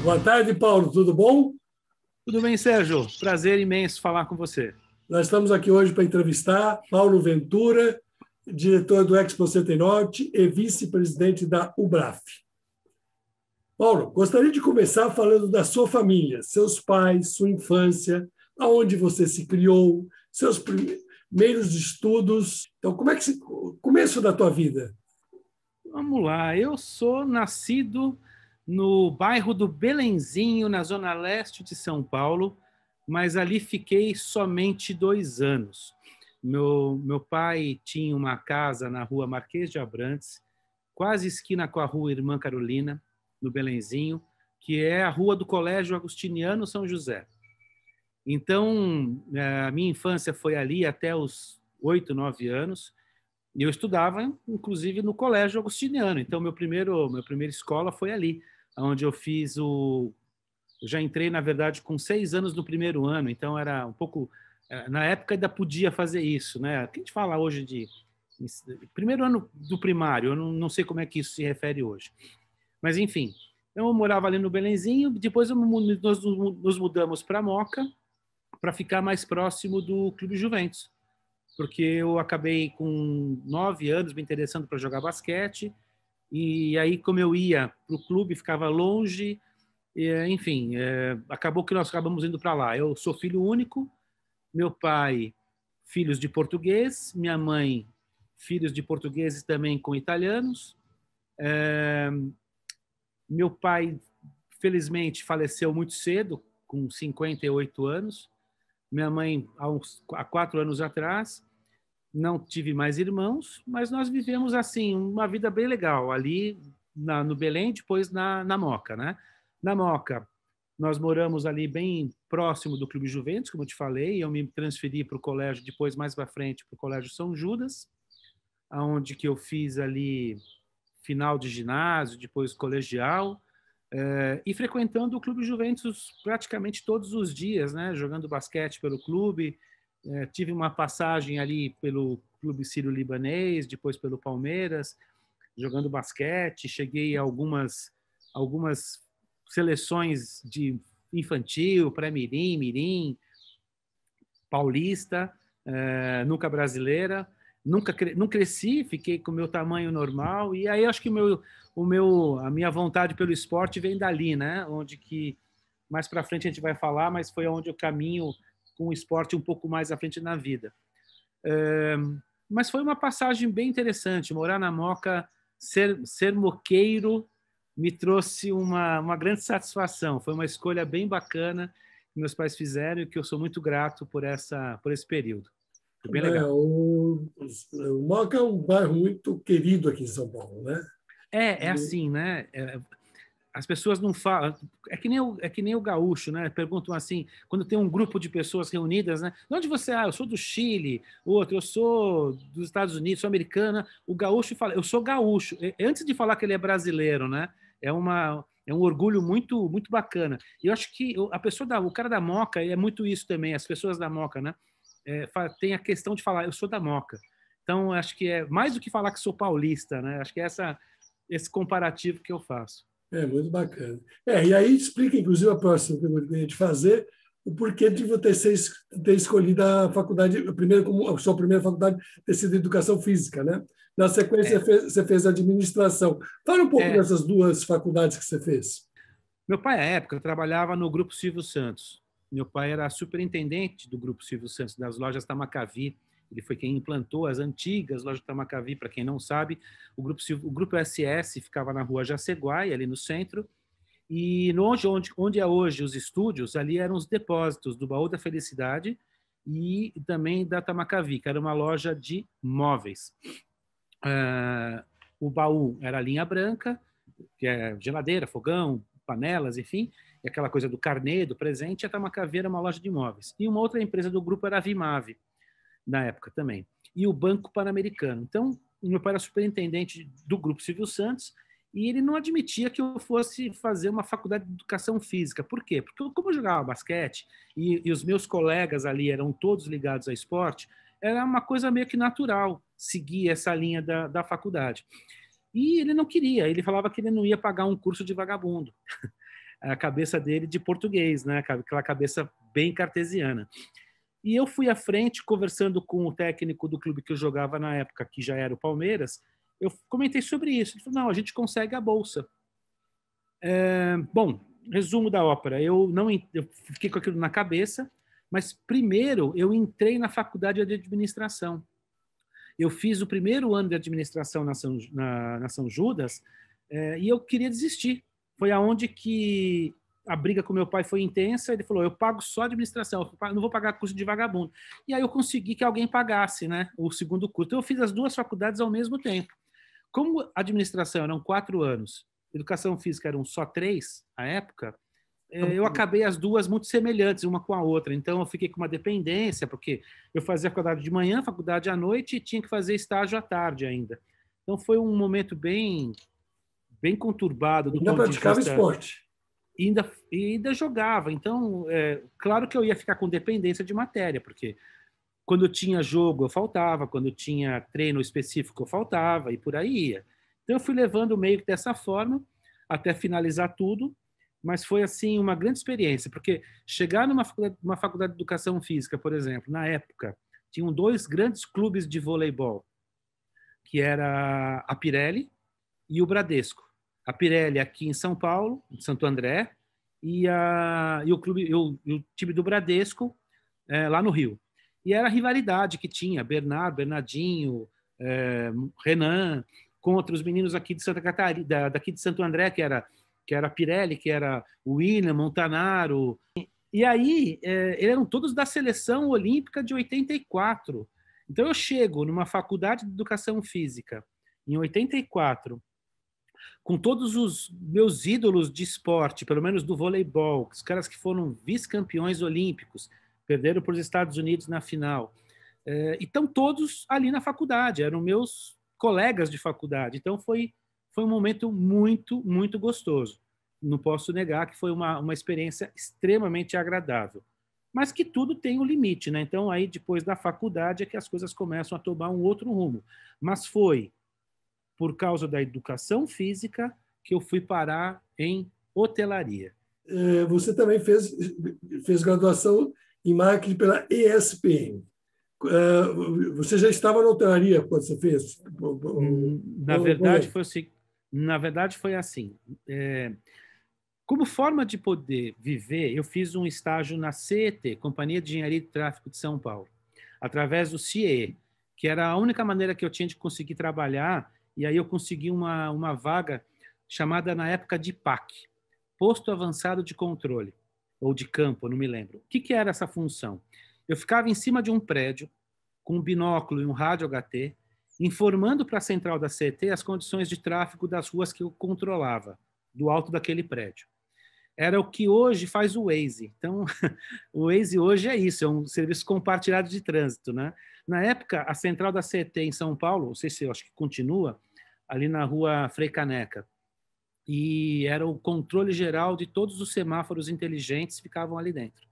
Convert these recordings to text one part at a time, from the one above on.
Boa tarde, Paulo. Tudo bom? Tudo bem, Sérgio? Prazer imenso falar com você. Nós estamos aqui hoje para entrevistar Paulo Ventura, diretor do Expo Center Norte e vice-presidente da UBRAF. Paulo, gostaria de começar falando da sua família, seus pais, sua infância, aonde você se criou, seus primeiros estudos. Então, como é que começo da tua vida? Vamos lá. Eu sou nascido no bairro do Belenzinho, na zona leste de São Paulo, mas ali fiquei somente 2 anos. Meu pai tinha uma casa na rua Marquês de Abrantes, quase esquina com a rua Irmã Carolina, no Belenzinho, que é a rua do Colégio Agustiniano São José. Então, a minha infância foi ali até os 8, 9 anos. E eu estudava, inclusive, no Colégio Agustiniano. Então, minha primeira escola foi ali, onde eu fiz o... Eu já entrei, na verdade, com 6 anos no primeiro ano. Então, era um pouco... Na época, ainda podia fazer isso, né? O que a gente fala hoje de... Primeiro ano do primário, eu não sei como é que isso se refere hoje. Mas, enfim, eu morava ali no Belenzinho. Depois, nós nos mudamos para Moca, para ficar mais próximo do Clube Juventus, porque eu acabei com 9 anos me interessando para jogar basquete, e aí como eu ia para o clube, ficava longe, enfim, acabou que nós acabamos indo para lá. Eu sou filho único, meu pai, filhos de português, minha mãe, filhos de portugueses também com italianos. Meu pai, felizmente, faleceu muito cedo, com 58 anos, minha mãe há 4 anos atrás. Não tive mais irmãos, mas nós vivemos assim uma vida bem legal ali no Belém, depois na Moca, né? Na Moca, nós moramos ali bem próximo do Clube Juventus, como eu te falei. Eu me transferi para o colégio depois, mais para frente, para o Colégio São Judas, aonde que eu fiz ali final de ginásio, depois colegial, e frequentando o Clube Juventus praticamente todos os dias, né? Jogando basquete pelo clube. Tive uma passagem ali pelo Clube Sírio-Libanês, depois pelo Palmeiras, jogando basquete. Cheguei a algumas seleções de infantil, pré-mirim, mirim, paulista, nunca brasileira. Não cresci, fiquei com o meu tamanho normal. E aí acho que a minha vontade pelo esporte vem dali, né? Onde que mais para frente a gente vai falar, mas foi onde eu caminho com o esporte um pouco mais à frente na vida. Mas foi uma passagem bem interessante. Morar na Moca, ser moqueiro, me trouxe uma grande satisfação. Foi uma escolha bem bacana que meus pais fizeram e que eu sou muito grato por esse período. Foi bem legal. O Moca é um bairro muito querido aqui em São Paulo, né? É assim, né? As pessoas não falam, é que nem o gaúcho, né? Perguntam assim, quando tem um grupo de pessoas reunidas, né? De onde você é? Eu sou do Chile, o outro, eu sou dos Estados Unidos, sou americana. O gaúcho fala, eu sou gaúcho. Antes de falar que ele é brasileiro, né? É um orgulho muito, muito bacana. E eu acho que o cara da Moca é muito isso também, as pessoas da Moca, né? Tem a questão de falar, eu sou da Moca. Então, acho que é mais do que falar que sou paulista, né? Acho que é esse comparativo que eu faço. Muito bacana. E aí explica, inclusive, a próxima pergunta que eu ia te fazer, o porquê de você ter escolhido a faculdade, a sua primeira faculdade ter sido Educação Física, né? Na sequência, você fez Administração. Fala um pouco dessas 2 faculdades que você fez. Meu pai, à época, trabalhava no Grupo Silvio Santos. Meu pai era superintendente do Grupo Silvio Santos, das lojas Tamacavi. Ele foi quem implantou as antigas lojas Tamacavi, para quem não sabe. O Grupo SS ficava na rua Jaceguai, ali no centro. E onde é hoje os estúdios, ali eram os depósitos do Baú da Felicidade e também da Tamacavi, que era uma loja de móveis. O Baú era a linha branca, que é geladeira, fogão, panelas, enfim, e aquela coisa do carnê, do presente. E a Tamacavi era uma loja de móveis. E uma outra empresa do grupo era a Vimave, na época também, e o Banco Pan-Americano. Então, meu pai era superintendente do Grupo Silvio Santos e ele não admitia que eu fosse fazer uma faculdade de Educação Física. Por quê? Porque como eu jogava basquete e os meus colegas ali eram todos ligados a esporte, era uma coisa meio que natural seguir essa linha da faculdade. E ele não queria, ele falava que ele não ia pagar um curso de vagabundo. a cabeça dele de português, né? Aquela cabeça bem cartesiana. E eu fui à frente, conversando com o técnico do clube que eu jogava na época, que já era o Palmeiras, eu comentei sobre isso. Ele falou, não, a gente consegue a bolsa. Bom, resumo da ópera. Eu fiquei com aquilo na cabeça, mas primeiro eu entrei na faculdade de administração. Eu fiz o primeiro ano de administração na São Judas e eu queria desistir. Foi aonde que a briga com meu pai foi intensa. Ele falou, eu pago só administração, eu não vou pagar curso de vagabundo. E aí eu consegui que alguém pagasse, né, o segundo curso. Então eu fiz as duas faculdades ao mesmo tempo. Como administração eram 4 anos, educação física eram só 3 à época, eu acabei as duas muito semelhantes, uma com a outra. Então, eu fiquei com uma dependência, porque eu fazia faculdade de manhã, faculdade à noite e tinha que fazer estágio à tarde ainda. Então, foi um momento bem conturbado do ponto de vista... praticava esporte. Ainda jogava. Então, claro que eu ia ficar com dependência de matéria, porque quando eu tinha jogo, eu faltava, quando eu tinha treino específico, eu faltava, e por aí ia. Então, eu fui levando meio que dessa forma, até finalizar tudo, mas foi, assim, uma grande experiência, porque chegar numa faculdade de educação física, por exemplo, na época, tinham 2 grandes clubes de voleibol, que era a Pirelli e o Bradesco. A Pirelli aqui em São Paulo, em Santo André, e o time do Bradesco lá no Rio. E era a rivalidade que tinha, Bernardinho, Renan, contra os meninos aqui de Santa Catarina, daqui de Santo André, que era a Pirelli, que era o William, Montanaro. E aí, eles eram todos da seleção olímpica de 84. Então, eu chego numa faculdade de educação física, em 84, com todos os meus ídolos de esporte, pelo menos do voleibol, os caras que foram vice-campeões olímpicos, perderam para os Estados Unidos na final. E estão todos ali na faculdade, eram meus colegas de faculdade. Então, foi um momento muito, muito gostoso. Não posso negar que foi uma experiência extremamente agradável. Mas que tudo tem um limite, né? Então, aí, depois da faculdade, é que as coisas começam a tomar um outro rumo. Mas foi por causa da educação física que eu fui parar em hotelaria. Você também fez graduação em marketing pela ESPM. Você já estava na hotelaria quando você fez? Na verdade, foi assim. Como forma de poder viver, eu fiz um estágio na CET, Companhia de Engenharia e Tráfego de São Paulo, através do CIE, que era a única maneira que eu tinha de conseguir trabalhar, e aí eu consegui uma vaga chamada, na época, de PAC, Posto Avançado de Controle, ou de Campo, não me lembro. O que era essa função? Eu ficava em cima de um prédio, com um binóculo e um rádio HT, informando para a central da CET as condições de tráfego das ruas que eu controlava, do alto daquele prédio. Era o que hoje faz o Waze. Então, o Waze hoje é isso, é um serviço compartilhado de trânsito, né? Na época, a central da CET em São Paulo, não sei se eu acho que continua, ali na rua Frei Caneca, e era o controle geral de todos os semáforos inteligentes que ficavam ali dentro.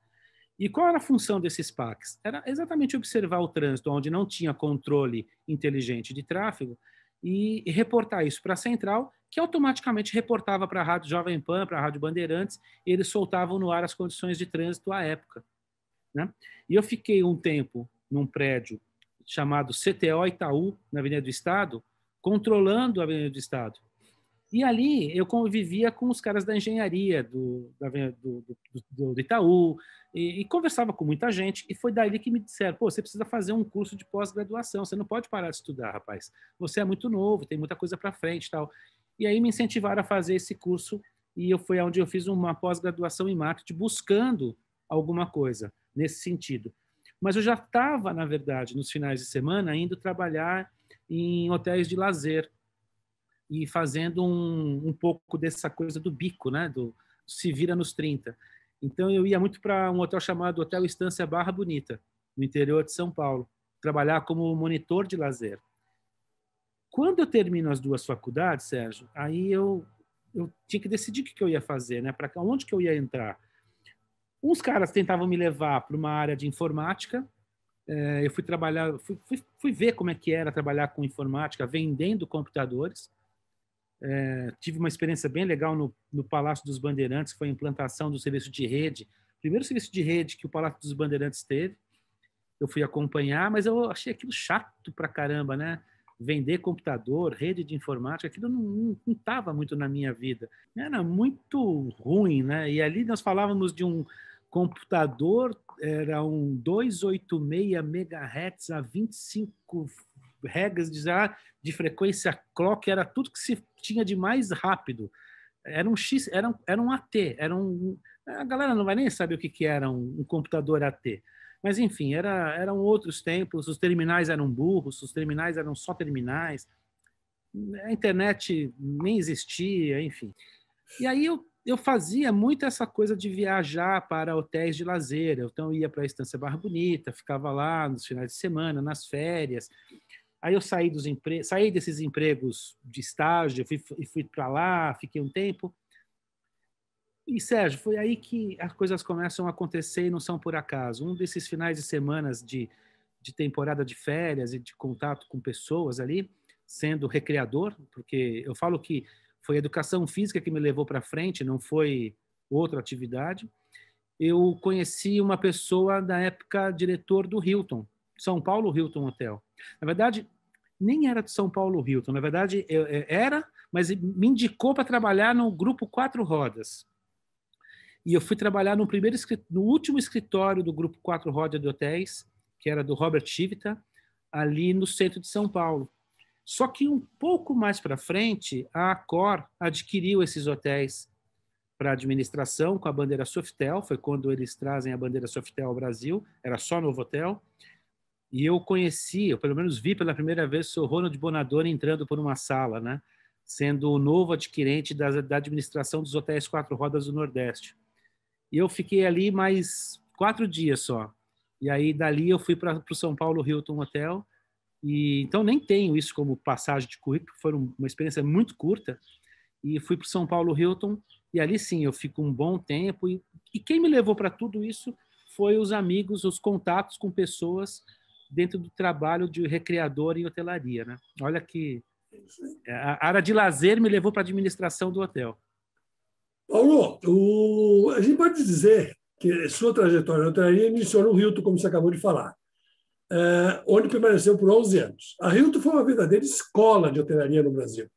E qual era a função desses PACs? Era exatamente observar o trânsito onde não tinha controle inteligente de tráfego e reportar isso para a central, que automaticamente reportava para a Rádio Jovem Pan, para a Rádio Bandeirantes, e eles soltavam no ar as condições de trânsito à época, né? E eu fiquei um tempo num prédio chamado CTO Itaú, na Avenida do Estado, controlando a Avenida do Estado. E ali eu convivia com os caras da engenharia do Itaú e conversava com muita gente. E foi dali que me disseram, pô, você precisa fazer um curso de pós-graduação, você não pode parar de estudar, rapaz. Você é muito novo, tem muita coisa para frente e tal. E aí me incentivaram a fazer esse curso e foi onde eu fiz uma pós-graduação em marketing buscando alguma coisa nesse sentido. Mas eu já estava, na verdade, nos finais de semana, indo trabalhar em hotéis de lazer e fazendo um pouco dessa coisa do bico, né? Do se vira nos 30. Então, eu ia muito para um hotel chamado Hotel Estância Barra Bonita, no interior de São Paulo, trabalhar como monitor de lazer. Quando eu termino as duas faculdades, Sérgio, aí eu tinha que decidir o que eu ia fazer, né? Para onde que eu ia entrar. Uns caras tentavam me levar para uma área de informática. Eu fui trabalhar, fui ver como é que era trabalhar com informática, vendendo computadores. Tive uma experiência bem legal no Palácio dos Bandeirantes, foi a implantação do serviço de rede, primeiro serviço de rede que o Palácio dos Bandeirantes teve. Eu fui acompanhar, mas eu achei aquilo chato pra caramba, né? Vender computador, rede de informática, aquilo não estava muito na minha vida. Era muito ruim, né? E ali nós falávamos de um computador, era um 286 MHz a 25 regas de frequência clock, era tudo que se tinha de mais rápido. Era um X, era um AT, a galera não vai nem saber o que era um computador AT. Mas, enfim, eram outros tempos, os terminais eram burros, os terminais eram só terminais, a internet nem existia, enfim. E aí eu fazia muito essa coisa de viajar para hotéis de lazer. Então, eu ia para a Estância Barra Bonita, ficava lá nos finais de semana, nas férias. Aí eu saí desses empregos de estágio, fui para lá, fiquei um tempo. E, Sérgio, foi aí que as coisas começam a acontecer e não são por acaso. Um desses finais de semanas de temporada de férias e de contato com pessoas ali, sendo recreador, porque eu falo que foi a educação física que me levou para frente, não foi outra atividade. Eu conheci uma pessoa, da época, diretor do Hilton, São Paulo Hilton Hotel. Na verdade, nem era de São Paulo Hilton, na verdade, era, mas me indicou para trabalhar no Grupo Quatro Rodas. E eu fui trabalhar no último escritório do Grupo Quatro Rodas de Hotéis, que era do Robert Chivita, ali no centro de São Paulo. Só que um pouco mais para frente, a Accor adquiriu esses hotéis para administração com a bandeira Sofitel, foi quando eles trazem a bandeira Sofitel ao Brasil, era só Novotel. E eu pelo menos vi pela primeira vez, o Ronald Bonadoni entrando por uma sala, né? Sendo o novo adquirente da administração dos hotéis Quatro Rodas do Nordeste. E eu fiquei ali mais 4 dias só. E aí, dali, eu fui para o São Paulo Hilton Hotel. E então, nem tenho isso como passagem de currículo, foi uma experiência muito curta. E fui para o São Paulo Hilton. E ali, sim, eu fico um bom tempo. E quem me levou para tudo isso foi os amigos, os contatos com pessoas dentro do trabalho de recreador em hotelaria, né? Olha que a área de lazer me levou para a administração do hotel. Paulo, a gente pode dizer que sua trajetória na hotelaria iniciou no Hilton, como você acabou de falar, onde permaneceu por 11 anos. A Hilton foi uma verdadeira escola de hotelaria no Brasil.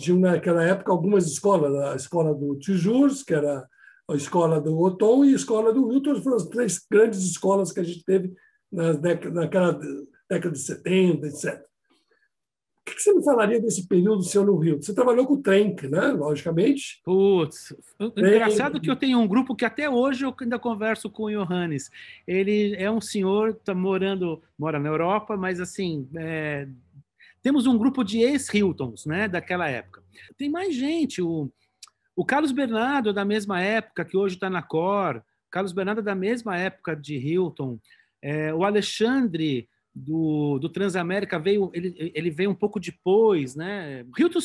Tinha naquela época algumas escolas, a escola do Tijurs, que era a escola do Othon, e a escola do Hilton, foram as 3 grandes escolas que a gente teve naquela década de 70, etc. O que você me falaria desse período seu no Rio? Você trabalhou com o Trenk, né? Logicamente. Putz, engraçado que eu tenho um grupo que até hoje eu ainda converso com o Johannes. Ele é um senhor, mora na Europa, mas assim, temos um grupo de ex-Hiltons, né, daquela época. Tem mais gente, o Carlos Bernardo, da mesma época, que hoje está na Accor, Carlos Bernardo da mesma época de Hilton, o Alexandre do Transamérica ele veio um pouco depois, né? Hilton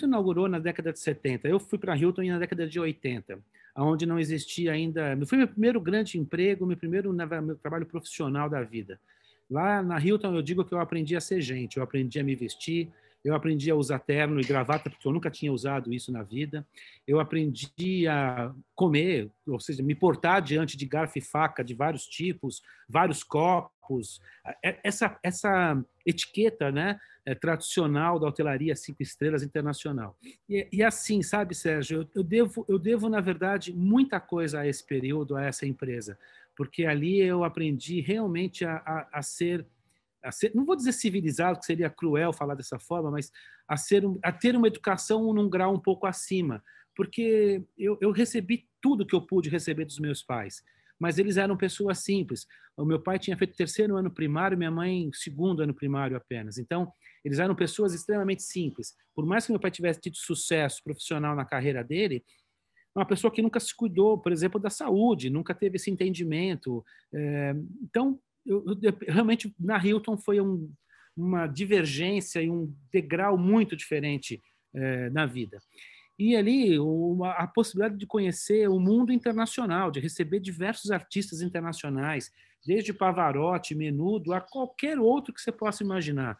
inaugurou na década de 70. Eu fui para Hilton na década de 80, onde não existia ainda. Foi meu primeiro grande emprego, meu trabalho profissional da vida. Lá na Hilton eu digo que eu aprendi a ser gente, eu aprendi a me vestir, eu aprendi a usar terno e gravata, porque eu nunca tinha usado isso na vida. Eu aprendi a comer, ou seja, me portar diante de garfo e faca de vários tipos, vários copos. Essa etiqueta, né, tradicional da hotelaria 5 estrelas internacional. E assim, sabe, Sérgio, eu devo, na verdade, muita coisa a esse período, a essa empresa, porque ali eu aprendi realmente a ser, não vou dizer civilizado, que seria cruel falar dessa forma, mas a ter uma educação num grau um pouco acima, porque eu recebi tudo que eu pude receber dos meus pais, mas eles eram pessoas simples. O meu pai tinha feito 3º ano primário, minha mãe 2º ano primário apenas. Então, eles eram pessoas extremamente simples. Por mais que meu pai tivesse tido sucesso profissional na carreira dele, uma pessoa que nunca se cuidou, por exemplo, da saúde, nunca teve esse entendimento. Então, realmente, na Hilton foi uma divergência e um degrau muito diferente na vida. E ali, a possibilidade de conhecer o mundo internacional, de receber diversos artistas internacionais, desde Pavarotti, Menudo, a qualquer outro que você possa imaginar.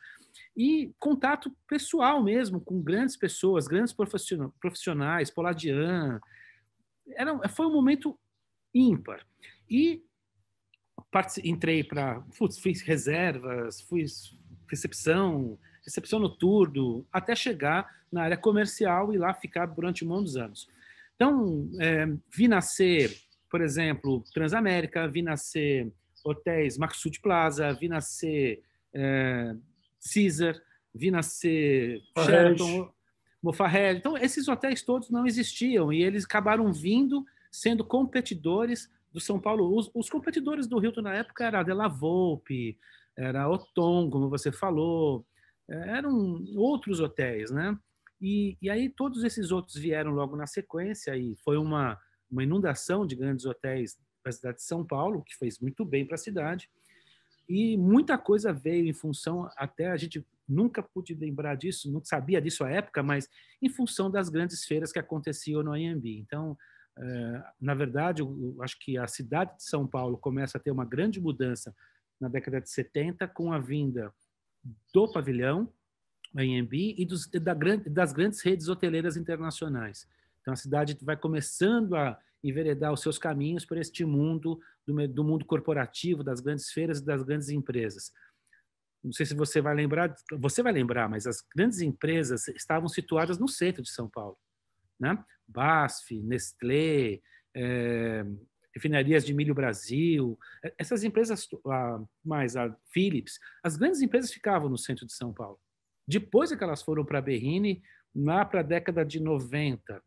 e contato pessoal mesmo, com grandes pessoas, grandes profissionais, Poladian. Foi um momento ímpar. E entrei para... Fiz reservas, fiz recepção noturno, até chegar na área comercial e lá ficar durante muitos anos. Então, vi nascer, por exemplo, Transamérica, vi nascer hotéis Maxud Plaza, vi nascer Caesar, vi nascer Sheraton, Mofarred. Então, esses hotéis todos não existiam e eles acabaram sendo competidores do São Paulo. Os competidores do Hilton na época era a De La Volpe, era Othon, como você falou, eram outros hotéis, né? E aí todos esses outros vieram logo na sequência e foi uma inundação de grandes hotéis da cidade de São Paulo, que fez muito bem para a cidade. E muita coisa veio em função, até a gente nunca pude lembrar disso, não sabia disso à época, mas em função das grandes feiras que aconteciam no Anhembi. Então, na verdade, eu acho que a cidade de São Paulo começa a ter uma grande mudança na década de 70 com a vinda do pavilhão Anhembi e das grandes redes hoteleiras internacionais. Então, a cidade vai começando a enveredar os seus caminhos por este mundo do mundo corporativo, das grandes feiras e das grandes empresas. Não sei se você vai lembrar, mas as grandes empresas estavam situadas no centro de São Paulo, né? BASF, Nestlé, refinarias de Milho Brasil, essas empresas, mais a Philips, as grandes empresas ficavam no centro de São Paulo. Depois é que elas foram para a Berrini, lá para a década de 90.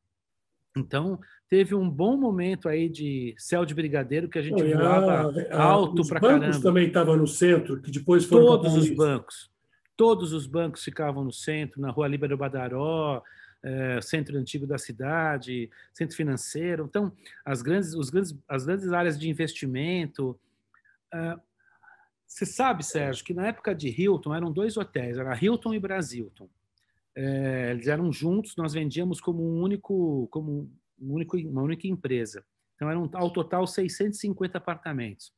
Então, teve um bom momento aí de céu de brigadeiro que a gente voava alto para caramba. Os bancos também estavam no centro, que depois foram para Todos os bancos ficavam no centro, na Rua Líbero Badaró, centro antigo da cidade, centro financeiro. Então, as grandes áreas de investimento. Você sabe, Sérgio, que na época de Hilton eram 2 hotéis, era Hilton e Brasilton. Eles eram juntos, nós vendíamos como uma única empresa. Então, eram ao total 650 apartamentos.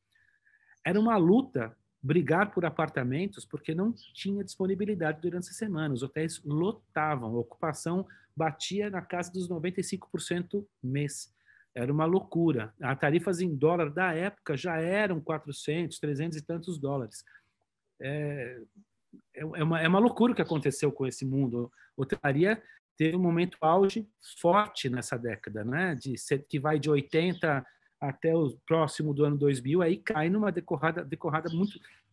Era uma luta brigar por apartamentos porque não tinha disponibilidade durante a semana. Os hotéis lotavam, a ocupação batia na casa dos 95% mês. Era uma loucura. As tarifas em dólar da época já eram 400, 300 e tantos dólares. É uma loucura o que aconteceu com esse mundo. A hotelaria teve um momento auge forte nessa década, né? Que vai de 80 até o próximo do ano 2000, aí cai numa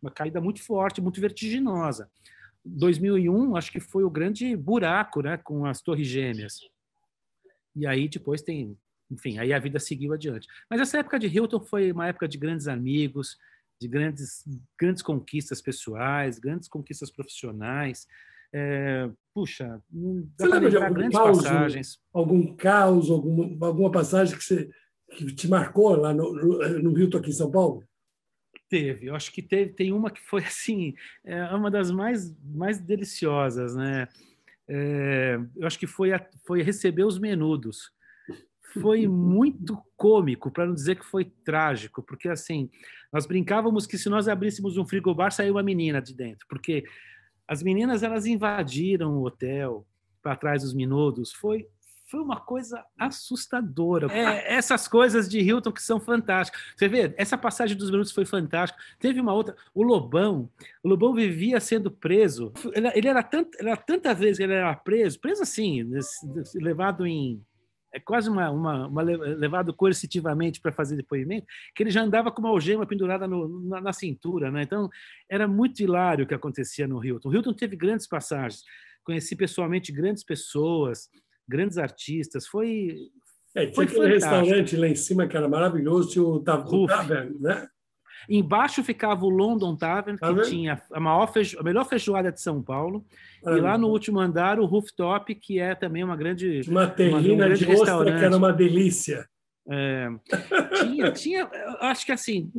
uma caída muito forte, muito vertiginosa. 2001, acho que foi o grande buraco, né? Com as Torres Gêmeas. E aí depois enfim, aí a vida seguiu adiante. Mas essa época de Hilton foi uma época de grandes amigos, de grandes conquistas pessoais, grandes conquistas profissionais. Puxa, dá para lembrar grandes passagens. Algum caos, alguma passagem que te marcou lá no Hilton aqui em São Paulo? Teve, eu acho que tem uma que foi assim, uma das mais deliciosas, né? Eu acho que foi receber os Menudos. Foi muito cômico, para não dizer que foi trágico, porque assim, nós brincávamos que se nós abríssemos um frigobar, saía uma menina de dentro, porque as meninas elas invadiram o hotel para trás dos Menudos. Foi uma coisa assustadora. Essas coisas de Hilton que são fantásticas. Você vê, essa passagem dos Menudos foi fantástica. Teve uma outra, o Lobão vivia sendo preso. Ele era tantas vezes ele era preso assim, levado em... quase levado coercitivamente para fazer depoimento, que ele já andava com uma algema pendurada na cintura, né? Então, era muito hilário o que acontecia no Hilton. O Hilton teve grandes passagens. Conheci pessoalmente grandes pessoas, grandes artistas. Foi tinha aquele restaurante lá em cima que era maravilhoso, tinha o Tavern, né? Embaixo ficava o London Tavern, que tinha a melhor feijoada de São Paulo. E lá no último andar, o Rooftop, que é também uma grande... Uma terrina de ostra que era uma delícia. Tinha, acho que assim,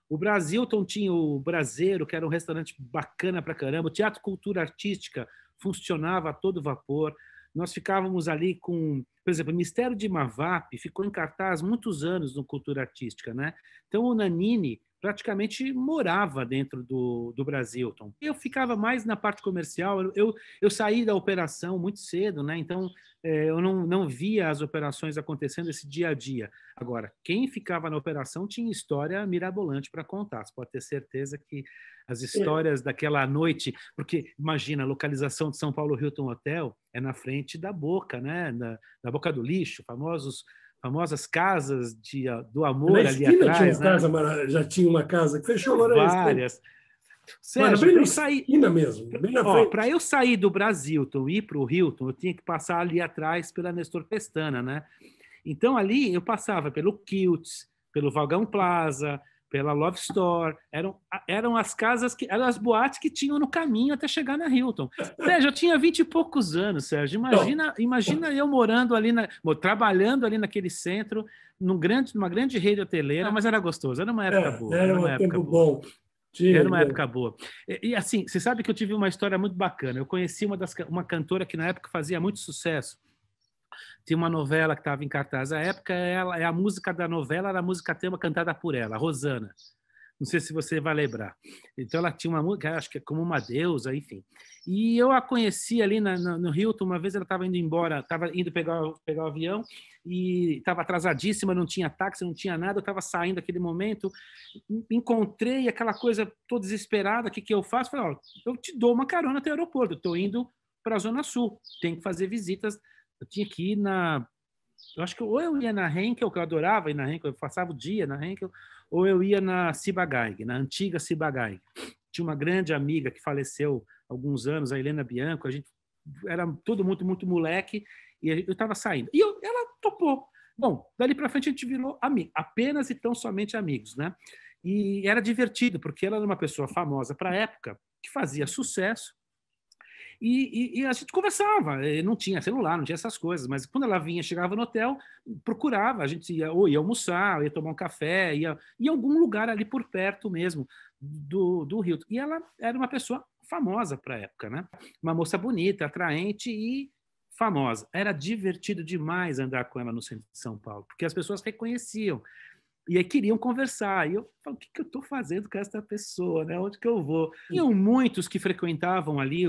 o Brasilton tinha o Braseiro, que era um restaurante bacana pra caramba. O Teatro Cultura Artística funcionava a todo vapor. Nós ficávamos ali com... Por exemplo, o Mistério de Mavap ficou em cartaz muitos anos no Cultura Artística, né? Então, o Nanini praticamente morava dentro do Brasilton. Eu ficava mais na parte comercial, eu saí da operação muito cedo, né? Então eu não via as operações acontecendo esse dia a dia. Agora, quem ficava na operação tinha história mirabolante para contar. Você pode ter certeza que as histórias daquela noite, porque imagina, a localização de São Paulo Hilton Hotel é na frente da Boca, né? Na Boca do Lixo, famosas casas do amor Na ali esquina tinha atrás, uma né? casa, já tinha uma casa que fechou agora recente. Várias. Mas Sérgio, bem para na eu sair, esquina mesmo, bem na para frente. eu sair do Brasilton e ir para o Hilton, eu tinha que passar ali atrás pela Nestor Pestana, né? Então ali eu passava pelo Kiltz, pelo Vagão Plaza, pela Love Store, eram as casas eram as boates que tinham no caminho até chegar na Hilton. Sérgio, eu tinha 20 e poucos anos, Sérgio. Imagina eu morando ali, trabalhando ali naquele centro, numa grande rede hoteleira, mas era gostoso, era uma época boa, Era um tempo bom. Era uma época boa. E assim, você sabe que eu tive uma história muito bacana. Eu conheci uma cantora que na época fazia muito sucesso. Tinha uma novela que estava em cartaz. À época, a música da novela era a música tema cantada por ela, Rosana. Não sei se você vai lembrar. Então, ela tinha uma música, acho que é como uma deusa, enfim. E eu a conheci ali no Hilton. Uma vez ela estava indo embora, estava indo pegar o avião e estava atrasadíssima, não tinha táxi, não tinha nada. Eu estava saindo naquele momento, encontrei aquela coisa toda desesperada. O que eu faço? Falei, eu te dou uma carona até o aeroporto. Eu estou indo para a Zona Sul, tenho que fazer visitas. Eu tinha que ir eu acho que ou eu ia na Henkel, que eu adorava ir na Henkel, eu passava o dia na Henkel, ou eu ia na Ciba-Geig, na antiga Ciba-Geig. Tinha uma grande amiga que faleceu há alguns anos, a Helena Bianco, a gente era todo muito, muito moleque, e eu estava saindo. E ela topou. Bom, dali para frente a gente virou amigo, apenas e tão somente amigos, né? E era divertido, porque ela era uma pessoa famosa para a época, que fazia sucesso, e a gente conversava, não tinha celular, não tinha essas coisas, mas quando ela vinha, chegava no hotel, procurava, a gente ia almoçar, ia tomar um café, ia em algum lugar ali por perto mesmo do Rio. E ela era uma pessoa famosa para a época, né? Uma moça bonita, atraente e famosa. Era divertido demais andar com ela no centro de São Paulo, porque as pessoas reconheciam. E aí queriam conversar. E eu falo, o que eu estou fazendo com essa pessoa? Né? Onde que eu vou? Tinham muitos que frequentavam ali,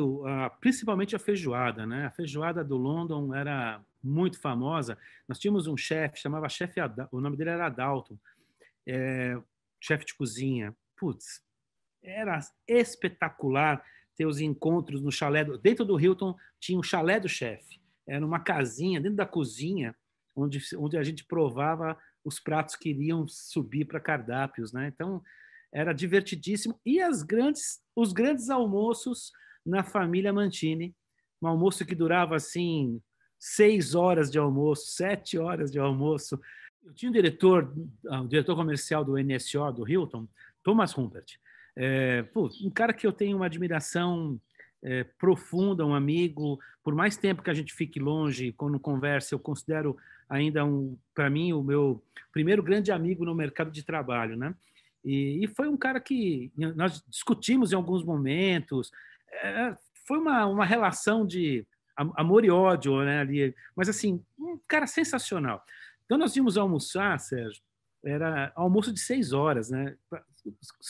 principalmente a feijoada. Né? A feijoada do London era muito famosa. Nós tínhamos um chefe, chamava chefe, o nome dele era Adalton, chefe de cozinha. Putz, era espetacular ter os encontros no chalé. Dentro do Hilton tinha o chalé do chefe. Era uma casinha dentro da cozinha, onde a gente provava os pratos que iriam subir para cardápios, né? Então era divertidíssimo. E os grandes almoços na família Mantini, um almoço que durava assim 6 horas de almoço, 7 horas de almoço. Eu tinha o diretor comercial do NSO do Hilton, Thomas Humpert, um cara que eu tenho uma admiração profunda, um amigo. Por mais tempo que a gente fique longe, quando conversa, eu considero ainda para mim o meu primeiro grande amigo no mercado de trabalho, né? E foi um cara que nós discutimos em alguns momentos. Foi uma relação de amor e ódio, né? Ali, mas assim, um cara sensacional. Então nós íamos almoçar, Sérgio. Era almoço de 6 horas, né?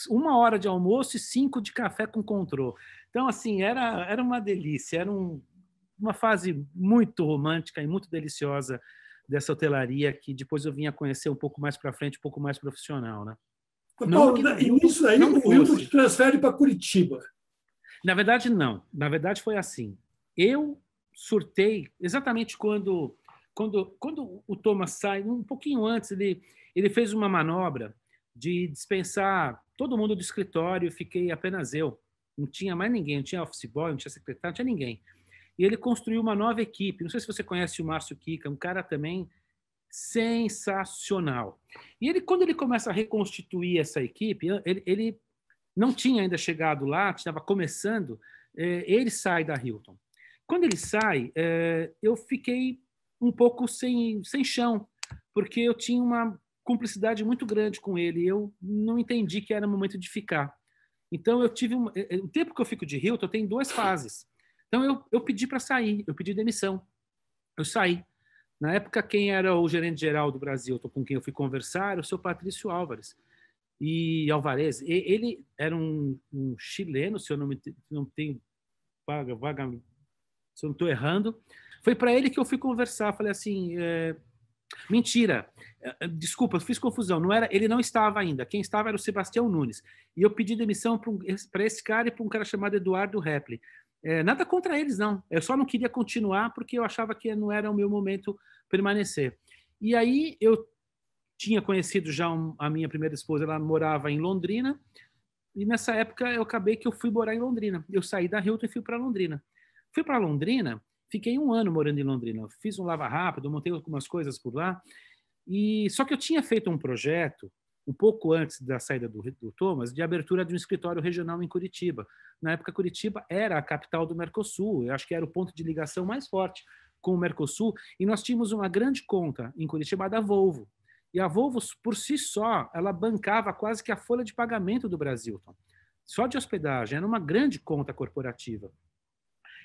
1 hora de almoço e 5 de café com controle. Então, assim, era uma delícia, era uma fase muito romântica e muito deliciosa dessa hotelaria que depois eu vinha conhecer um pouco mais para frente, um pouco mais profissional, né? Paulo, e nisso aí o Hilton te transfere para Curitiba. Na verdade, não. Na verdade, foi assim. Eu surtei exatamente quando o Thomas sai, um pouquinho antes, ele fez uma manobra de dispensar todo mundo do escritório e fiquei apenas eu. Não tinha mais ninguém, não tinha office boy, não tinha secretário, não tinha ninguém. E ele construiu uma nova equipe. Não sei se você conhece o Márcio Kika, um cara também sensacional. E quando ele começa a reconstituir essa equipe, ele não tinha ainda chegado lá, estava começando, ele sai da Hilton. Quando ele sai, eu fiquei um pouco sem chão, porque eu tinha uma cumplicidade muito grande com ele, e eu não entendi que era o momento de ficar. Então, o tempo que eu fico de Hilton, tem 2 fases. Então, eu pedi para sair, eu pedi demissão. Eu saí. Na época, quem era o gerente geral do Brasil, com quem eu fui conversar, era o seu Patrício Álvares. e Alvarez. Ele era um chileno, se eu não tenho vaga, se eu não estou errando. Foi para ele que eu fui conversar. Falei assim, mentira, desculpa, fiz confusão. Não era, ele não estava ainda. Quem estava era o Sebastião Nunes. E eu pedi demissão para esse cara e para um cara chamado Eduardo Repli. Nada contra eles, não. Eu só não queria continuar porque eu achava que não era o meu momento permanecer. E aí eu tinha conhecido já a minha primeira esposa, ela morava em Londrina, e nessa época eu acabei que eu fui morar em Londrina. Eu saí da Hilton e fui para Londrina. Fui para Londrina, fiquei 1 ano morando em Londrina. Fiz um lava rápido, montei algumas coisas por lá. E só que eu tinha feito um projeto um pouco antes da saída do Thomas, de abertura de um escritório regional em Curitiba. Na época, Curitiba era a capital do Mercosul. Eu acho que era o ponto de ligação mais forte com o Mercosul. E nós tínhamos uma grande conta em Curitiba da Volvo. E a Volvo, por si só, ela bancava quase que a folha de pagamento do Brasilton. Só de hospedagem. Era uma grande conta corporativa.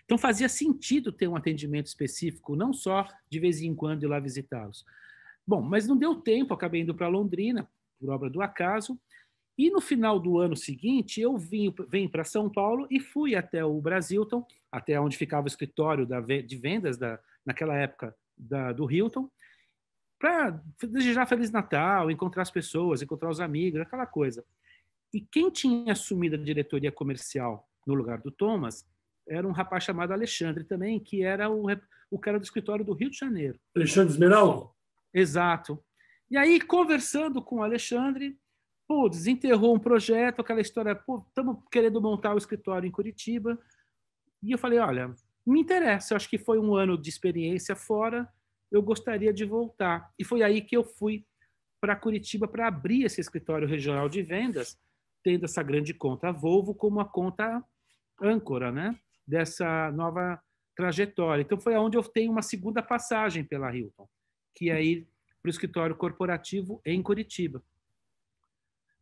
Então, fazia sentido ter um atendimento específico, não só de vez em quando ir lá visitá-los. Bom, mas não deu tempo, acabei indo para Londrina, por obra do acaso, e no final do ano seguinte, eu vim para São Paulo e fui até o Brasilton, até onde ficava o escritório de vendas naquela época do Hilton, para desejar Feliz Natal, encontrar as pessoas, encontrar os amigos, aquela coisa. E quem tinha assumido a diretoria comercial no lugar do Thomas era um rapaz chamado Alexandre também, que era o cara do escritório do Rio de Janeiro. Alexandre Esmeraldo? Exato. E aí, conversando com o Alexandre, desenterrou um projeto, aquela história, estamos querendo montar o escritório em Curitiba. E eu falei, olha, me interessa, eu acho que foi 1 ano de experiência fora, eu gostaria de voltar. E foi aí que eu fui para Curitiba para abrir esse escritório regional de vendas, tendo essa grande conta Volvo como a conta âncora, né, dessa nova trajetória. Então, foi onde eu tenho uma segunda passagem pela Hilton, que é ir para o escritório corporativo em Curitiba.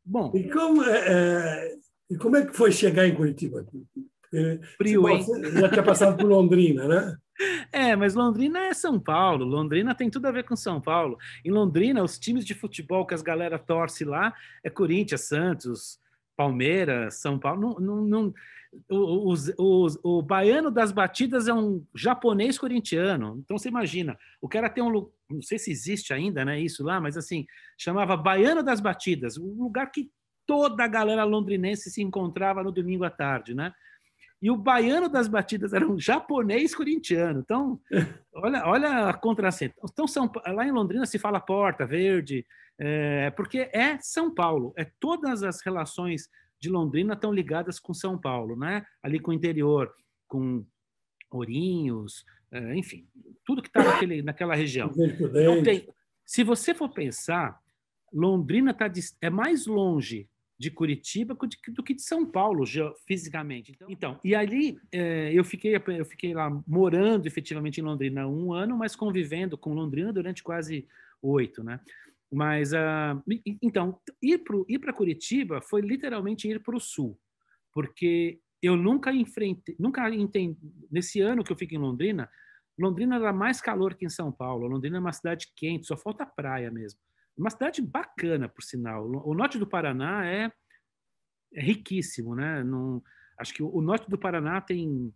Bom. E como é que foi chegar em Curitiba? Frio, hein? Você já tinha passado por Londrina, né? Mas Londrina é São Paulo. Londrina tem tudo a ver com São Paulo. Em Londrina, os times de futebol que as galera torce lá é Corinthians, Santos, Palmeiras, São Paulo. O baiano das batidas é um japonês corintiano. Então você imagina, o cara tem não sei se existe ainda, né, isso lá, mas assim, chamava Baiano das Batidas, um lugar que toda a galera londrinense se encontrava no domingo à tarde, né? E o baiano das batidas era um japonês corintiano. Então, olha a contracena. Então, lá em Londrina se fala Porta Verde, porque é São Paulo. Todas as relações de Londrina estão ligadas com São Paulo, né? Ali com o interior, com Ourinhos, enfim, tudo que está naquela região. Então, se você for pensar, Londrina é mais longe de Curitiba do que de São Paulo, fisicamente. Então, e ali eu fiquei lá morando efetivamente em Londrina 1 ano, mas convivendo com Londrina durante quase 8, né? Mas, então, ir para Curitiba foi literalmente ir para o sul, porque eu nunca entendi, nesse ano que eu fico em Londrina, Londrina era mais calor que em São Paulo. Londrina é uma cidade quente, só falta praia mesmo. Uma cidade bacana, por sinal. O norte do Paraná é riquíssimo, né? Acho que o norte do Paraná tem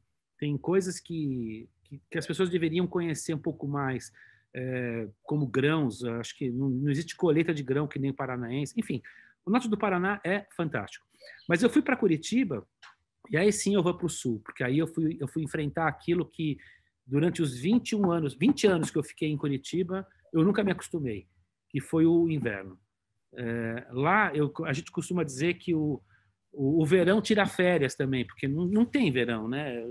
coisas que as pessoas deveriam conhecer um pouco mais, como grãos. Acho que não existe colheita de grão que nem o paranaense. Enfim, o norte do Paraná é fantástico. Mas eu fui para Curitiba e aí sim eu vou para o sul, porque aí eu fui enfrentar aquilo que durante os 20 anos que eu fiquei em Curitiba, eu nunca me acostumei, que foi o inverno. Lá a gente costuma dizer que o verão tira férias também, porque não tem verão, né?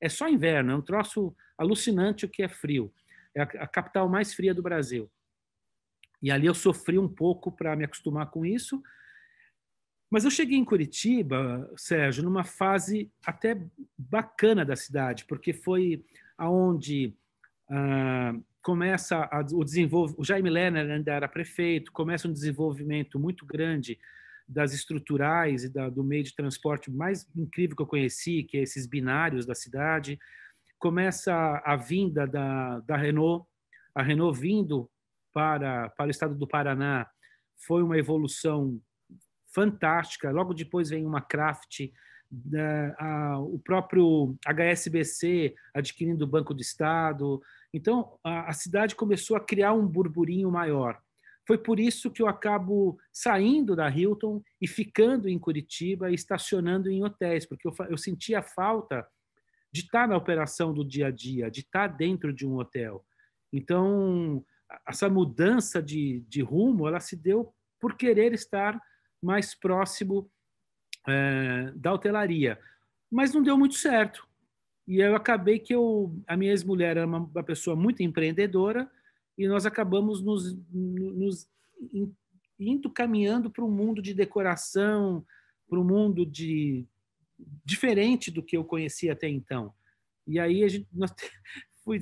É só inverno, é um troço alucinante o que é frio. É a capital mais fria do Brasil. E ali eu sofri um pouco para me acostumar com isso. Mas eu cheguei em Curitiba, Sérgio, numa fase até bacana da cidade, porque foi aonde começa o desenvolvimento. O Jaime Lerner ainda era prefeito, começa um desenvolvimento muito grande das estruturais e do meio de transporte mais incrível que eu conheci, que é esses binários da cidade. Começa a vinda da Renault. A Renault vindo para o estado do Paraná foi uma evolução fantástica. Logo depois vem uma Kraft, o próprio HSBC adquirindo o Banco do Estado. Então, a cidade começou a criar um burburinho maior. Foi por isso que eu acabo saindo da Hilton e ficando em Curitiba e estacionando em hotéis, porque eu sentia falta de estar na operação do dia a dia, de estar dentro de um hotel. Então, essa mudança de rumo, ela se deu por querer estar mais próximo da hotelaria. Mas não deu muito certo. E eu acabei que a minha ex-mulher era uma pessoa muito empreendedora e nós acabamos nos indo caminhando para um mundo de decoração, para um mundo diferente do que eu conhecia até então. E aí fui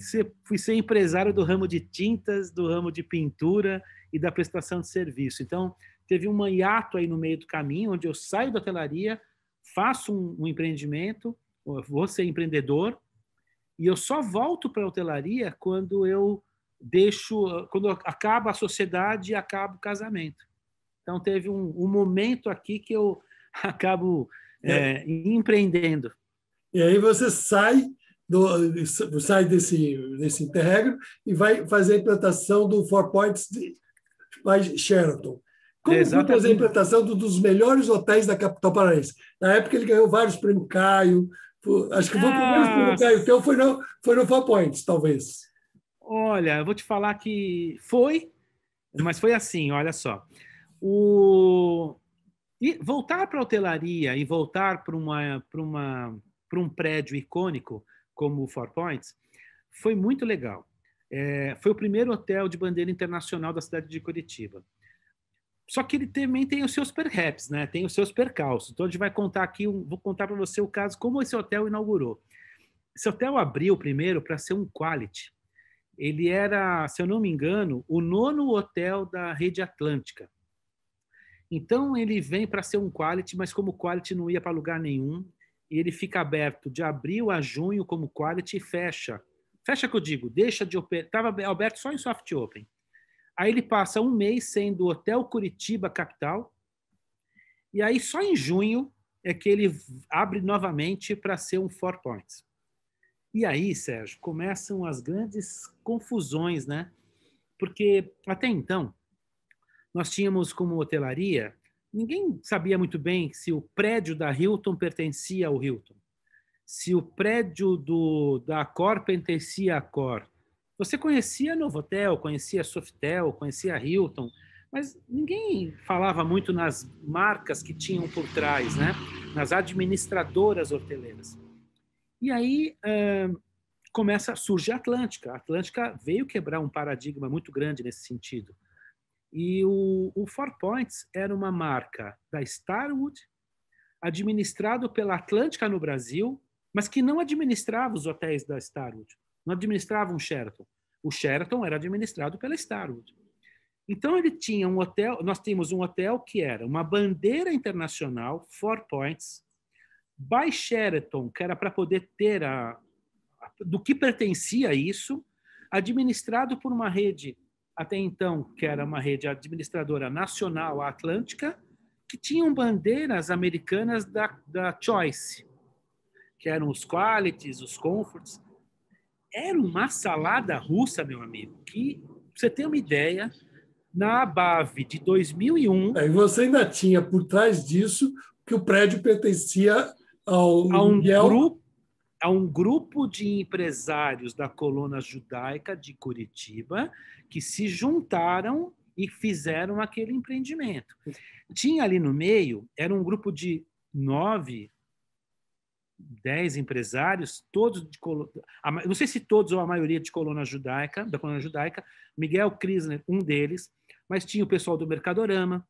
ser empresário do ramo de tintas, do ramo de pintura e da prestação de serviço. Então, teve um hiato aí no meio do caminho, onde eu saio da hotelaria, faço um empreendimento, vou ser empreendedor, e eu só volto para a hotelaria quando quando acaba a sociedade e acaba o casamento. Então, teve um momento aqui que eu acabo empreendendo. E aí você sai desse interregno e vai fazer a implantação do Four Points by Sheraton. Como foi fazer a implantação dos melhores hotéis da capital paranaense? Na época ele ganhou vários prêmios Caio. Acho que foi o primeiro prêmio Caio, então foi no Four Points, talvez. Olha, eu vou te falar que foi, mas foi assim, olha só. E voltar para a hotelaria e voltar para um prédio icônico como o Four Points foi muito legal. Foi o primeiro hotel de bandeira internacional da cidade de Curitiba. Só que ele também tem os seus perhaps, né? Tem os seus percalços. Então a gente vai contar aqui, vou contar para você o caso, como esse hotel inaugurou. Esse hotel abriu primeiro para ser um quality. Ele era, se eu não me engano, o 9º hotel da rede Atlântica. Então ele vem para ser um quality, mas como quality não ia para lugar nenhum, e ele fica aberto de abril a junho como quality e fecha. Fecha que eu digo, deixa de operar. Estava aberto só em soft open. Aí ele passa um mês sendo Hotel Curitiba Capital, e aí só em junho é que ele abre novamente para ser um Four Points. E aí, Sérgio, começam as grandes confusões, né? Porque até então, nós tínhamos como hotelaria, ninguém sabia muito bem se o prédio da Hilton pertencia ao Hilton, se o prédio da Accor pertencia à Accor. Você conhecia Novotel, conhecia Sofitel, conhecia Hilton, mas ninguém falava muito nas marcas que tinham por trás, né? Nas administradoras hoteleiras. E aí surge a Atlântica. A Atlântica veio quebrar um paradigma muito grande nesse sentido. E o Four Points era uma marca da Starwood, administrado pela Atlântica no Brasil, mas que não administrava os hotéis da Starwood, não administrava um Sheraton. O Sheraton era administrado pela Starwood. Então ele tinha um hotel, nós tínhamos um hotel que era uma bandeira internacional, Four Points, by Sheraton, que era para poder ter do que pertencia a isso, administrado por uma rede, até então, que era uma rede administradora nacional, a Atlântica, que tinham bandeiras americanas da Choice, que eram os Qualities, os Comforts. Era uma salada russa, meu amigo, que, pra você ter uma ideia, na ABAV de 2001... E você ainda tinha por trás disso que o prédio pertencia a um grupo de empresários da colônia judaica de Curitiba que se juntaram e fizeram aquele empreendimento. Tinha ali no meio, era um grupo de 9, 10 empresários, todos não sei se todos ou a maioria da colônia judaica, Miguel Krisner, um deles, mas tinha o pessoal do Mercadorama,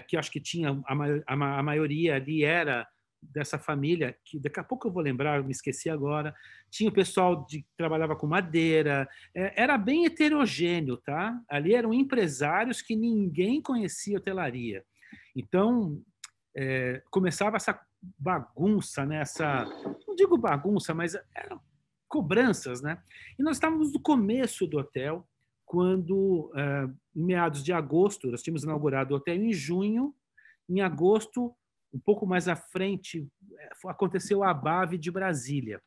que acho que tinha a maioria ali era dessa família, que daqui a pouco eu vou lembrar, eu me esqueci agora. Tinha o pessoal que trabalhava com madeira, era bem heterogêneo, tá? Ali eram empresários que ninguém conhecia hotelaria. Então, começava essa bagunça, né? Não digo bagunça, mas eram cobranças, né? E nós estávamos no começo do hotel, quando, em meados de agosto, nós tínhamos inaugurado o hotel em junho, em agosto, um pouco mais à frente, aconteceu a ABAV de Brasília.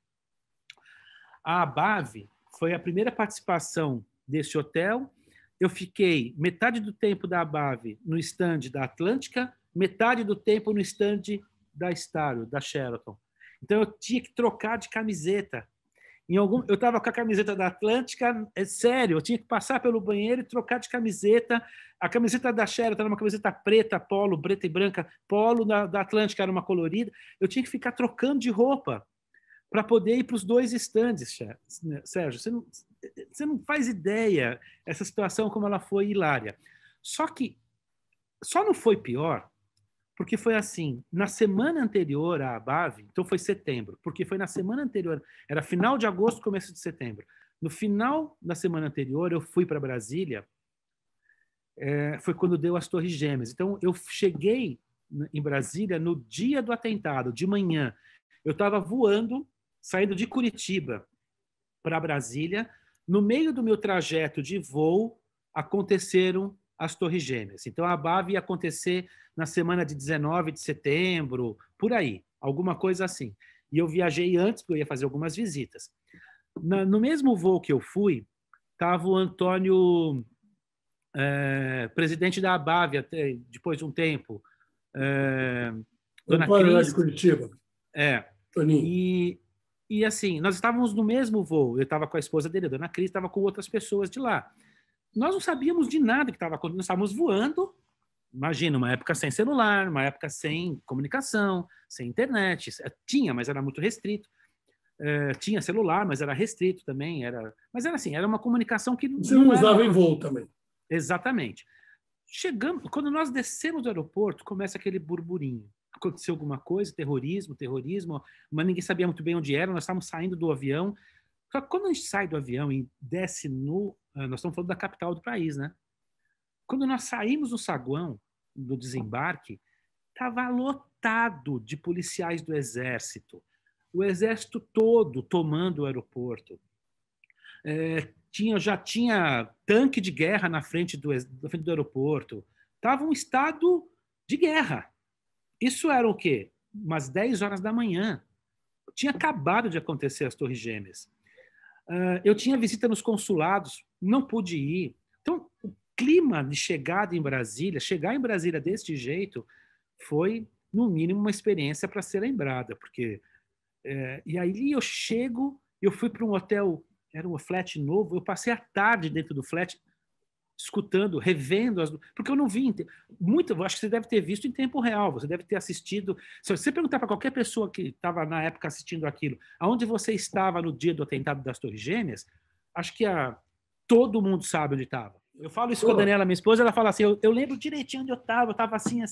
A ABAV foi a primeira participação desse hotel. Eu fiquei metade do tempo da ABAV no stand da Atlântica, metade do tempo no stand da Star, da Sheraton. Então, eu tinha que trocar de camiseta. Eu estava com a camiseta da Atlântica, é sério, eu tinha que passar pelo banheiro e trocar de camiseta. A camiseta da Sheraton era uma camiseta preta, polo, preta e branca, polo da Atlântica era uma colorida. Eu tinha que ficar trocando de roupa para poder ir para os dois estandes, Sérgio. Você não faz ideia essa situação como ela foi hilária. Só que só não foi pior porque foi assim, na semana anterior à ABAV, então foi setembro, porque foi na semana anterior, era final de agosto, começo de setembro. No final da semana anterior, eu fui para Brasília, foi quando deu as Torres Gêmeas. Então, eu cheguei em Brasília no dia do atentado, de manhã. Eu estava voando, saindo de Curitiba para Brasília. No meio do meu trajeto de voo, aconteceram as Torres Gêmeas. Então, a ABAV ia acontecer na semana de 19 de setembro, por aí, alguma coisa assim. E eu viajei antes, porque eu ia fazer algumas visitas. No mesmo voo que eu fui, estava o Antônio, presidente da ABAV, até, depois de um tempo. Dona Antônio, lá de Curitiba. Toninho. E assim, nós estávamos no mesmo voo. Eu estava com a esposa dele, a Dona Cris, estava com outras pessoas de lá. Nós não sabíamos de nada que estava acontecendo. Nós estávamos voando. Imagina, uma época sem celular, uma época sem comunicação, sem internet. Tinha, mas era muito restrito. Tinha celular, mas era restrito também. Mas era assim, era uma comunicação que você não usava em voo também. Exatamente. Quando nós descemos do aeroporto, começa aquele burburinho. Aconteceu alguma coisa, terrorismo, mas ninguém sabia muito bem onde era. Nós estávamos saindo do avião. Só que quando a gente sai do avião e desce nós estamos falando da capital do país, né? Quando nós saímos do saguão, do desembarque, estava lotado de policiais do Exército. O Exército todo tomando o aeroporto. Já tinha tanque de guerra na frente do aeroporto. Estava um estado de guerra. Isso era o quê? Umas 10 horas da manhã. Tinha acabado de acontecer as Torres Gêmeas. Eu tinha visita nos consulados, não pude ir. Então, o clima de chegada em Brasília, chegar em Brasília desse jeito, foi, no mínimo, uma experiência para ser lembrada. Porque, e aí eu fui para um hotel, era um flat novo, eu passei a tarde dentro do flat, escutando, revendo, porque eu não vi muito, acho que você deve ter visto em tempo real, você deve ter assistido. Se você perguntar para qualquer pessoa que estava na época assistindo aquilo, aonde você estava no dia do atentado das Torres Gêmeas, acho que todo mundo sabe onde estava. Eu falo isso com a Daniela, minha esposa, ela fala assim, eu lembro direitinho onde eu estava assim,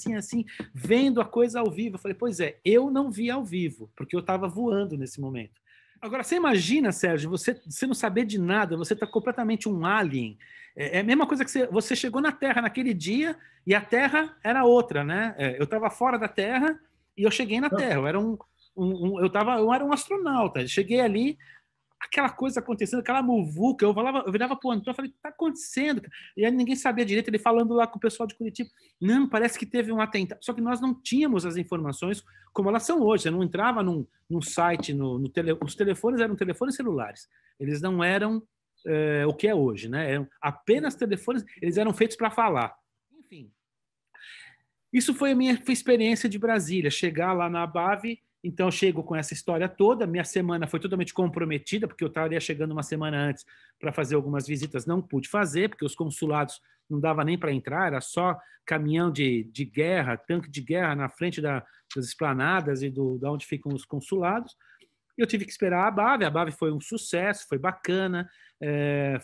vendo a coisa ao vivo. Eu falei, pois é, eu não vi ao vivo, porque eu estava voando nesse momento. Agora, você imagina, Sérgio, você não saber de nada, você está completamente um alien. É a mesma coisa que você chegou na Terra naquele dia e a Terra era outra, né? Eu estava fora da Terra e eu cheguei na Terra. Eu era um astronauta. Eu cheguei ali, aquela coisa acontecendo, aquela muvuca. Eu virava para o Antônio e falei, o que está acontecendo? E aí ninguém sabia direito, ele falando lá com o pessoal de Curitiba. Não, parece que teve um atentado. Só que nós não tínhamos as informações como elas são hoje. Você não entrava num site, os telefones eram telefones celulares. Eles não eram o que é hoje, né? Eram apenas telefones, eles eram feitos para falar. Enfim, isso foi a minha experiência de Brasília, chegar lá na ABAV. Então, eu chego com essa história toda. Minha semana foi totalmente comprometida, porque eu estaria chegando uma semana antes para fazer algumas visitas. Não pude fazer, porque os consulados não dava nem para entrar, era só caminhão de guerra, tanque de guerra na frente das esplanadas e da onde ficam os consulados. Eu tive que esperar a ABAV. A ABAV foi um sucesso, foi bacana,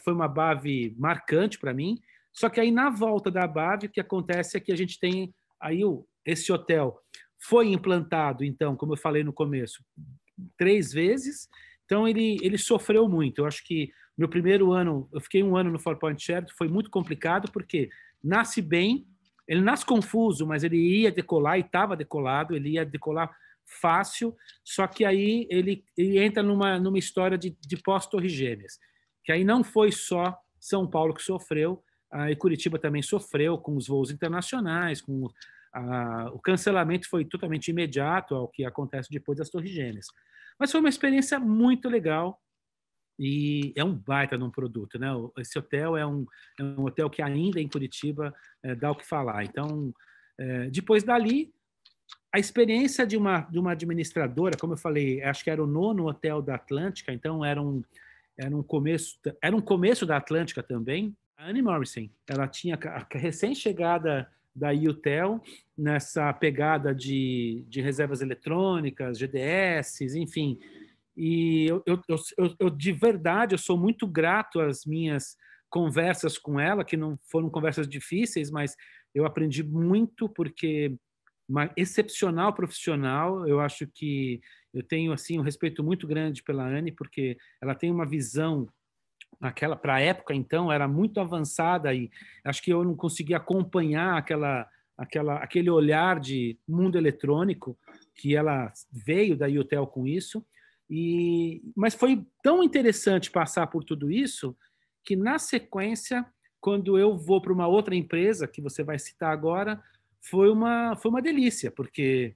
foi uma ABAV marcante para mim. Só que aí, na volta da ABAV, o que acontece é que a gente tem aí esse hotel foi implantado, então, como eu falei no começo, 3 vezes. Então, ele sofreu muito. Eu acho que meu primeiro ano, eu fiquei 1 ano no Four Point Sheraton, foi muito complicado, porque nasce bem, ele nasce confuso, mas ele ia decolar e estava decolado, ele ia decolar fácil, só que aí ele entra numa história de pós-Torres Gêmeas, que aí não foi só São Paulo que sofreu, e Curitiba também sofreu com os voos internacionais, com O cancelamento foi totalmente imediato ao que acontece depois das Torres Gêmeas. Mas foi uma experiência muito legal e é um baita de um produto, né? Esse hotel é um hotel que ainda em Curitiba dá o que falar. Então, depois dali, a experiência de uma administradora, como eu falei, acho que era o 9º hotel da Atlântica, então era um começo da Atlântica também. A Anne Morrison, ela tinha a recém-chegada da UTEL nessa pegada de reservas eletrônicas, GDS, enfim. E eu de verdade, eu sou muito grato às minhas conversas com ela, que não foram conversas difíceis, mas eu aprendi muito porque uma excepcional profissional. Eu acho que eu tenho assim um respeito muito grande pela Anne, porque ela tem uma visão para a época, então, era muito avançada e acho que eu não conseguia acompanhar aquele olhar de mundo eletrônico que ela veio da UTEL com isso. Mas foi tão interessante passar por tudo isso que, na sequência, quando eu vou para uma outra empresa, que você vai citar agora, foi uma delícia, porque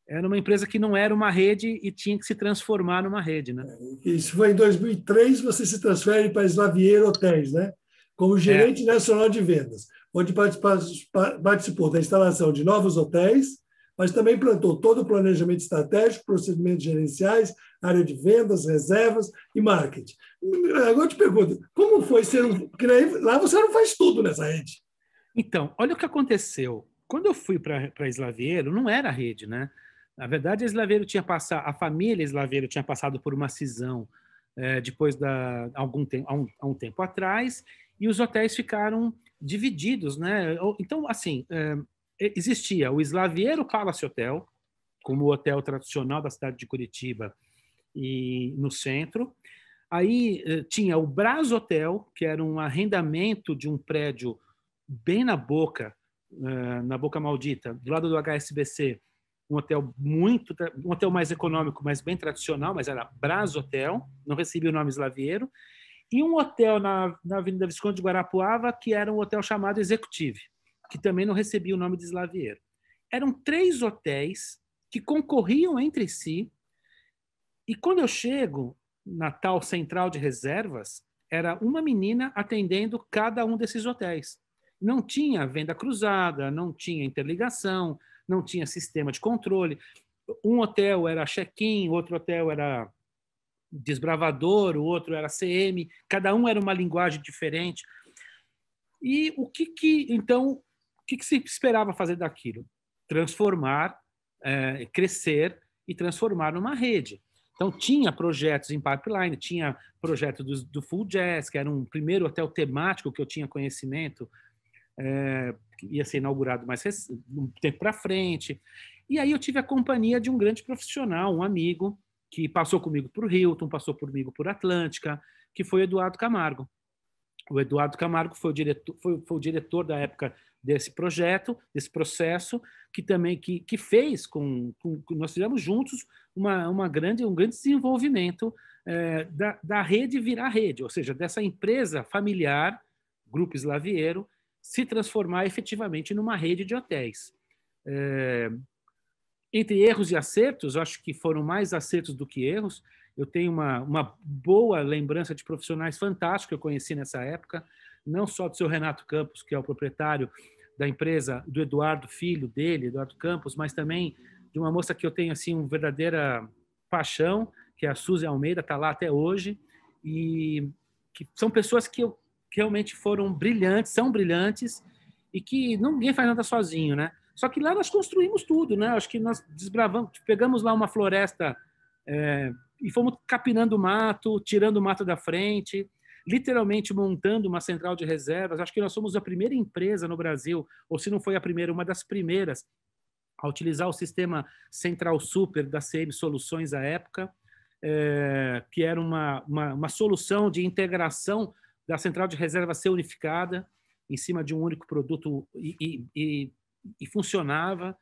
era uma empresa que não era uma rede e tinha que se transformar numa rede, né? Isso foi em 2003, você se transfere para a Slaviero Hotéis, né? Como gerente nacional de vendas, onde participou da instalação de novos hotéis, mas também plantou todo o planejamento estratégico, procedimentos gerenciais, área de vendas, reservas e marketing. Agora eu te pergunto, como foi ser porque lá você não faz tudo nessa rede. Então, olha o que aconteceu. Quando eu fui para a Slaviero, não era rede, né? Na verdade, a família Slaviero tinha passado por uma cisão depois há um tempo atrás, e os hotéis ficaram divididos, né? Então, assim, existia o Slaviero Palace Hotel, como o hotel tradicional da cidade de Curitiba e no centro. Aí tinha o Brás Hotel, que era um arrendamento de um prédio bem na Boca Maldita, do lado do HSBC, um hotel mais econômico, mas bem tradicional, mas era Brás Hotel, não recebia o nome Slaviero, e um hotel na Avenida Visconde de Guarapuava, que era um hotel chamado Executive, que também não recebia o nome de Slaviero. Eram 3 hotéis que concorriam entre si, e quando eu chego na tal central de reservas, era uma menina atendendo cada um desses hotéis. Não tinha venda cruzada, não tinha interligação, não tinha sistema de controle. Um hotel era check-in, outro hotel era desbravador, o outro era CM, cada um era uma linguagem diferente. E então, o que se esperava fazer daquilo? Transformar, crescer e transformar numa rede. Então, tinha projetos em pipeline, tinha projeto do Full Jazz, que era um primeiro hotel temático que eu tinha conhecimento, que ia ser inaugurado um tempo para frente. E aí eu tive a companhia de um grande profissional, um amigo, que passou comigo por Hilton, passou comigo por Atlântica, que foi o Eduardo Camargo. O Eduardo Camargo foi o diretor da época desse projeto, desse processo, que também que fez nós fizemos juntos um grande desenvolvimento da rede virar rede, ou seja, dessa empresa familiar, Grupo Slaviero, se transformar efetivamente numa rede de hotéis. Entre erros e acertos, eu acho que foram mais acertos do que erros. Eu tenho uma boa lembrança de profissionais fantásticos que eu conheci nessa época, não só do seu Renato Campos, que é o proprietário da empresa, do Eduardo, filho dele, Eduardo Campos, mas também de uma moça que eu tenho assim uma verdadeira paixão, que é a Suzy Almeida, está lá até hoje, e que são pessoas que realmente foram brilhantes, são brilhantes, e que ninguém faz nada sozinho, né? Só que lá nós construímos tudo, né? Acho que nós pegamos lá uma floresta e fomos capinando o mato, tirando o mato da frente, literalmente montando uma central de reservas. Acho que nós somos a primeira empresa no Brasil, ou se não foi a primeira, uma das primeiras, a utilizar o sistema Central Super da CM Soluções à época, que era uma solução de integração da central de reserva ser unificada em cima de um único produto e funcionava.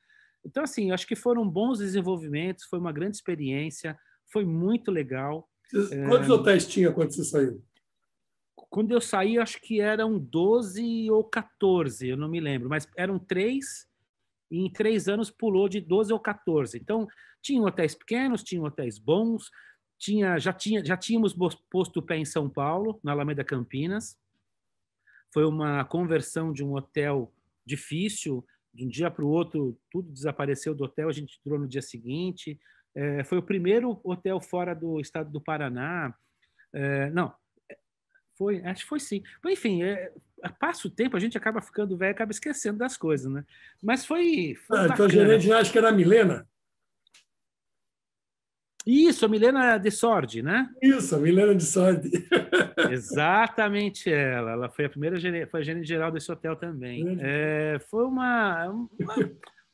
Então, assim, acho que foram bons desenvolvimentos, foi uma grande experiência, foi muito legal. Quantos hotéis tinha quando você saiu? Quando eu saí, acho que eram 12 ou 14, eu não me lembro, mas eram 3 e em 3 anos pulou de 12 ou 14. Então, tinha hotéis pequenos, tinha hotéis bons, já tínhamos posto o pé em São Paulo, na Alameda Campinas. Foi uma conversão de um hotel difícil, de um dia para o outro, tudo desapareceu do hotel, a gente entrou no dia seguinte. Foi o primeiro hotel fora do estado do Paraná. Não, acho que foi sim. Enfim, passa o tempo, a gente acaba ficando velho, acaba esquecendo das coisas, né? Mas foi bacana. Então, gerente, acho que era a Milena. Isso, a Milena de Sordi, né? Isso, a Milena de Sordi. Exatamente ela. Ela foi a primeira foi a gerente geral desse hotel também. Foi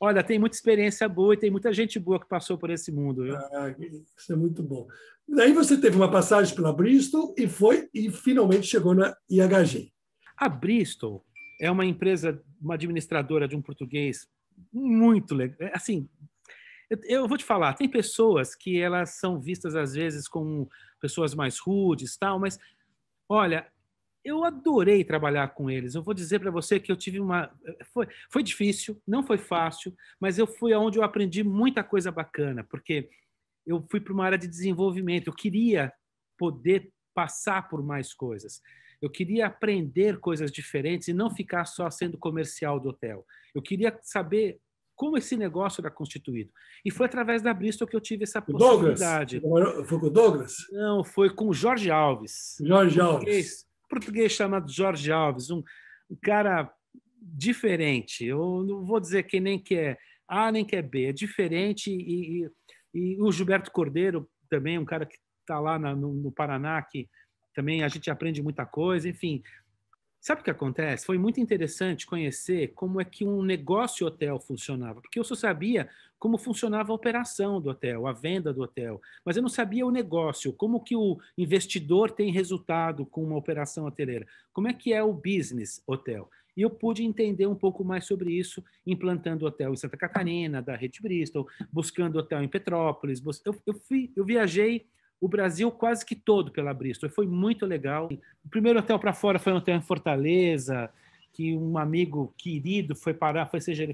Olha, tem muita experiência boa e tem muita gente boa que passou por esse mundo, viu? Isso é muito bom. Daí você teve uma passagem pela Bristol e finalmente chegou na IHG. A Bristol é uma empresa, uma administradora de um português muito legal. Assim, eu vou te falar, tem pessoas que elas são vistas às vezes como pessoas mais rudes, tal, mas olha, eu adorei trabalhar com eles. Eu vou dizer para você que eu tive foi difícil, não foi fácil, mas eu fui aonde eu aprendi muita coisa bacana, porque eu fui para uma área de desenvolvimento. Eu queria poder passar por mais coisas. Eu queria aprender coisas diferentes e não ficar só sendo comercial do hotel. Eu queria saber como esse negócio era constituído. E foi através da Bristol que eu tive essa possibilidade. Douglas? Foi com o Douglas? Não, foi com o Jorge Alves. Jorge Alves. Português chamado Jorge Alves, um cara diferente. Eu não vou dizer que nem que é A nem que é B, é diferente. E o Gilberto Cordeiro também, um cara que está lá no Paraná, que também a gente aprende muita coisa, enfim. Sabe o que acontece? Foi muito interessante conhecer como é que um negócio hotel funcionava, porque eu só sabia como funcionava a operação do hotel, a venda do hotel, mas eu não sabia o negócio, como que o investidor tem resultado com uma operação hoteleira, como é que é o business hotel. E eu pude entender um pouco mais sobre isso, implantando hotel em Santa Catarina, da Rede Bristol, buscando hotel em Petrópolis. Eu viajei o Brasil quase que todo pela Bristol. Foi muito legal. O primeiro hotel para fora foi um hotel em Fortaleza, que um amigo querido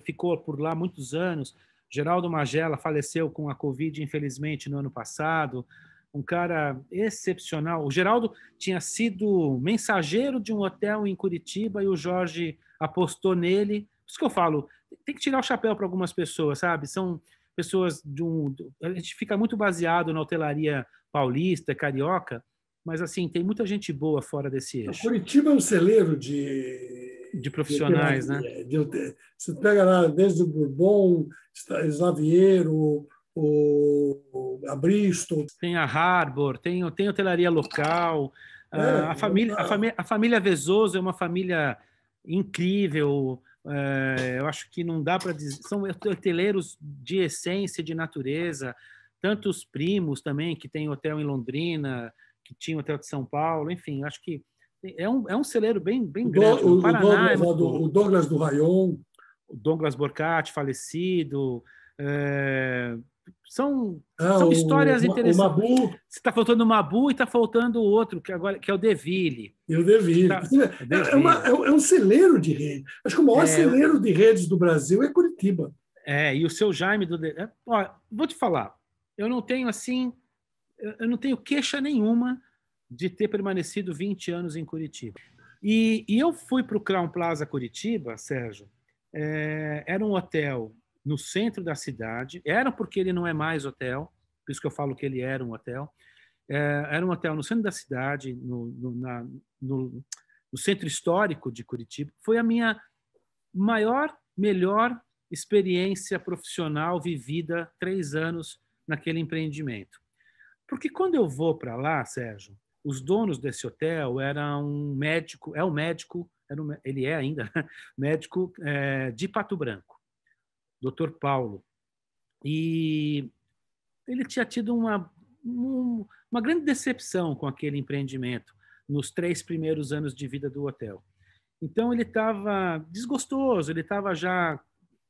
ficou por lá muitos anos. Geraldo Magela faleceu com a Covid, infelizmente, no ano passado. Um cara excepcional. O Geraldo tinha sido mensageiro de um hotel em Curitiba e o Jorge apostou nele. Por isso que eu falo, tem que tirar o chapéu para algumas pessoas, sabe? São pessoas a gente fica muito baseado na hotelaria paulista, carioca, mas assim, tem muita gente boa fora desse eixo. Curitiba é um celeiro de profissionais, né? Você pega lá desde o Bourbon, Slaviero, a Bristol. Tem a Harbor, tem hotelaria local. A família Vezoso é uma família incrível. Eu acho que não dá para dizer. São hoteleiros de essência, de natureza. Tantos primos também, que tem hotel em Londrina, que tinha hotel de São Paulo. Enfim, acho que é um celeiro bem grande. O Douglas do Rayon. O Douglas Borcati, falecido. São histórias interessantes. O Mabu. Você está faltando o Mabu e está faltando o outro, que é o Deville. E o Deville. É um celeiro de rede. Acho que o maior celeiro de redes do Brasil é Curitiba. E o seu Jaime vou te falar, eu não tenho queixa nenhuma de ter permanecido 20 anos em Curitiba. E eu fui para o Crowne Plaza Curitiba, Sérgio, era um hotel no centro da cidade, era porque ele não é mais hotel, por isso que eu falo que ele era um hotel, era um hotel no centro da cidade, no centro histórico de Curitiba. Foi a minha melhor experiência profissional vivida 3 anos naquele empreendimento. Porque quando eu vou para lá, Sérgio, os donos desse hotel eram um médico, ele é ainda médico de Pato Branco, Dr. Paulo. E ele tinha tido uma grande decepção com aquele empreendimento nos 3 primeiros anos de vida do hotel. Então ele estava desgostoso, ele estava já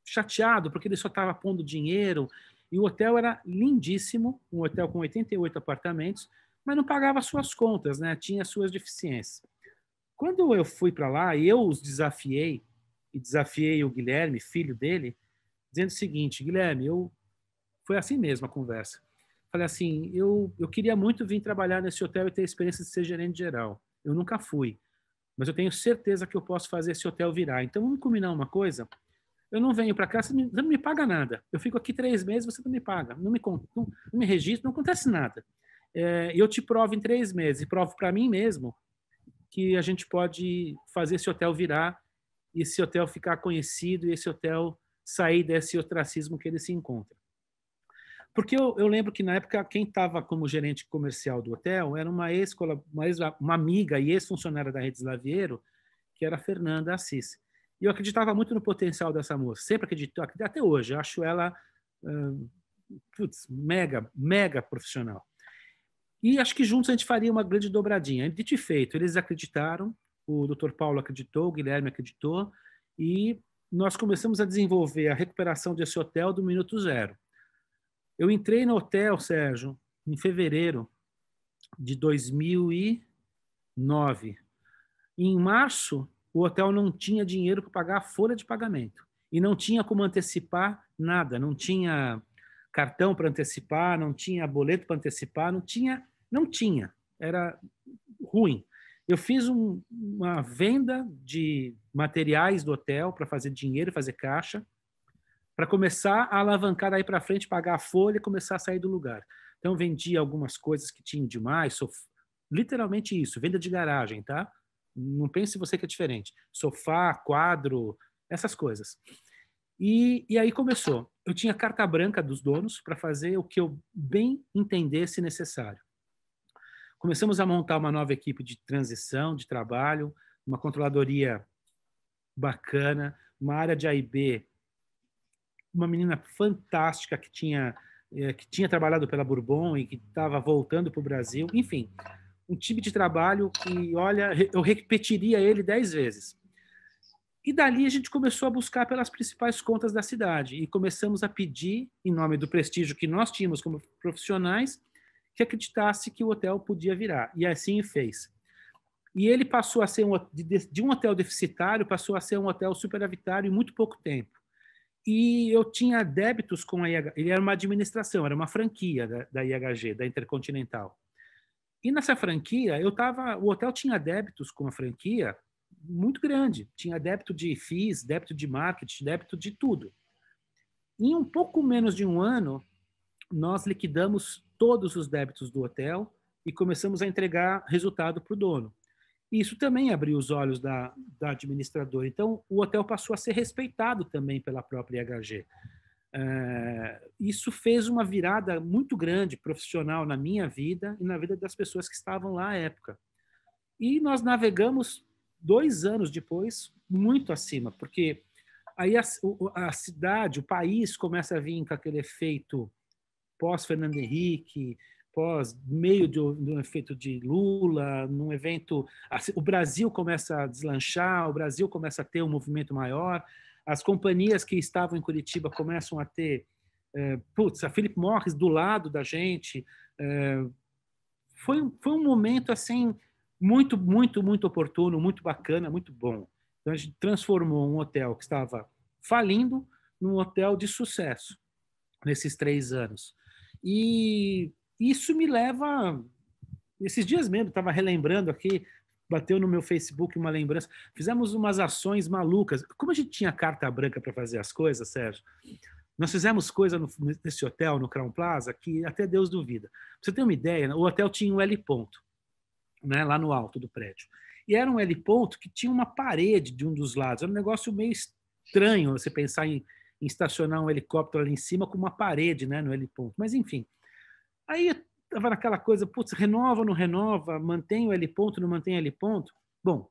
chateado porque ele só estava pondo dinheiro. E o hotel era lindíssimo, um hotel com 88 apartamentos, mas não pagava suas contas, né? Tinha suas deficiências. Quando eu fui para lá, eu os desafiei, e desafiei o Guilherme, filho dele, dizendo o seguinte: Guilherme, foi assim mesmo a conversa. Falei assim, eu queria muito vir trabalhar nesse hotel e ter a experiência de ser gerente geral. Eu nunca fui, mas eu tenho certeza que eu posso fazer esse hotel virar. Então, vamos combinar uma coisa? Eu não venho para cá, você não me paga nada. Eu fico aqui 3 meses, você não me paga. Não me registro, não acontece nada. Eu te provo em 3 meses, e provo para mim mesmo que a gente pode fazer esse hotel virar, e esse hotel ficar conhecido, e esse hotel sair desse ostracismo que ele se encontra. Porque eu lembro que, na época, quem estava como gerente comercial do hotel era uma amiga e ex-funcionária da Rede Slaviero, que era a Fernanda Assis. E eu acreditava muito no potencial dessa moça. Sempre acredito, até hoje. Eu acho ela mega, mega profissional. E acho que juntos a gente faria uma grande dobradinha. Dito e feito, eles acreditaram, o Dr. Paulo acreditou, o Guilherme acreditou, e nós começamos a desenvolver a recuperação desse hotel do minuto zero. Eu entrei no hotel, Sérgio, em fevereiro de 2009. E em março, o hotel não tinha dinheiro para pagar a folha de pagamento. E não tinha como antecipar nada. Não tinha cartão para antecipar, não tinha boleto para antecipar, não tinha. Era ruim. Eu fiz uma venda de materiais do hotel para fazer dinheiro, fazer caixa, para começar a alavancar daí para frente, pagar a folha e começar a sair do lugar. Então, vendia algumas coisas que tinham demais, literalmente isso, venda de garagem, tá? Não pense você que é diferente. Sofá, quadro, essas coisas. E aí começou. Eu tinha carta branca dos donos para fazer o que eu bem entendesse necessário. Começamos a montar uma nova equipe de transição, de trabalho, uma controladoria bacana, uma área de A&B, uma menina fantástica que tinha trabalhado pela Bourbon e que estava voltando para o Brasil. Enfim, um time de trabalho que, olha, eu repetiria ele 10 vezes. E dali a gente começou a buscar pelas principais contas da cidade e começamos a pedir, em nome do prestígio que nós tínhamos como profissionais, que acreditasse que o hotel podia virar. E assim fez. E ele passou a ser de um hotel deficitário, passou a ser um hotel superavitário em muito pouco tempo. E eu tinha débitos com a IHG. Ele era uma administração, era uma franquia da IHG, da Intercontinental. E nessa franquia, o hotel tinha débitos com a franquia muito grande. Tinha débito de FIIs, débito de marketing, débito de tudo. Em um pouco menos de um ano, nós liquidamos todos os débitos do hotel e começamos a entregar resultado para o dono. E isso também abriu os olhos da administradora. Então, o hotel passou a ser respeitado também pela própria IHG. Isso fez uma virada muito grande, profissional, na minha vida e na vida das pessoas que estavam lá à época. E nós navegamos 2 anos depois muito acima, porque aí a cidade, o país começa a vir com aquele efeito pós-Fernando Henrique, meio do efeito de Lula, num evento, o Brasil começa a deslanchar, o Brasil começa a ter um movimento maior, as companhias que estavam em Curitiba começam a ter, a Philip Morris do lado da gente, foi um momento assim muito, muito, muito oportuno, muito bacana, muito bom. Então a gente transformou um hotel que estava falindo num hotel de sucesso nesses 3 anos. E isso me leva... Esses dias mesmo, estava relembrando aqui, bateu no meu Facebook uma lembrança, fizemos umas ações malucas. Como a gente tinha carta branca para fazer as coisas, Sérgio, nós fizemos coisa nesse hotel, no Crown Plaza, que até Deus duvida. Pra você ter uma ideia, o hotel tinha um L ponto, né, lá no alto do prédio. E era um L ponto que tinha uma parede de um dos lados. Era um negócio meio estranho você pensar em estacionar um helicóptero ali em cima com uma parede, né, no L ponto. Mas, enfim. Aí estava naquela coisa, putz, renova, não renova, mantém o L ponto, não mantém o L ponto. Bom,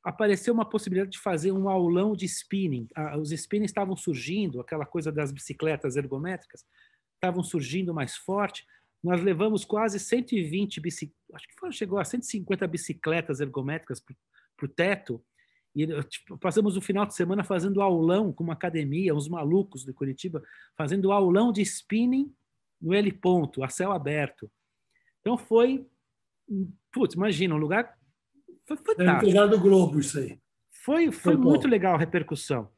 apareceu uma possibilidade de fazer um aulão de spinning. Os spinnings estavam surgindo, aquela coisa das bicicletas ergométricas, estavam surgindo mais forte. Nós levamos quase 120 acho que chegou a 150 bicicletas ergométricas para o teto, e passamos o final de semana fazendo aulão com uma academia, uns malucos de Curitiba, fazendo aulão de spinning no L ponto, a céu aberto. Então foi, imagina, um lugar foi fantástico. É do Globo isso aí. Foi muito legal a repercussão.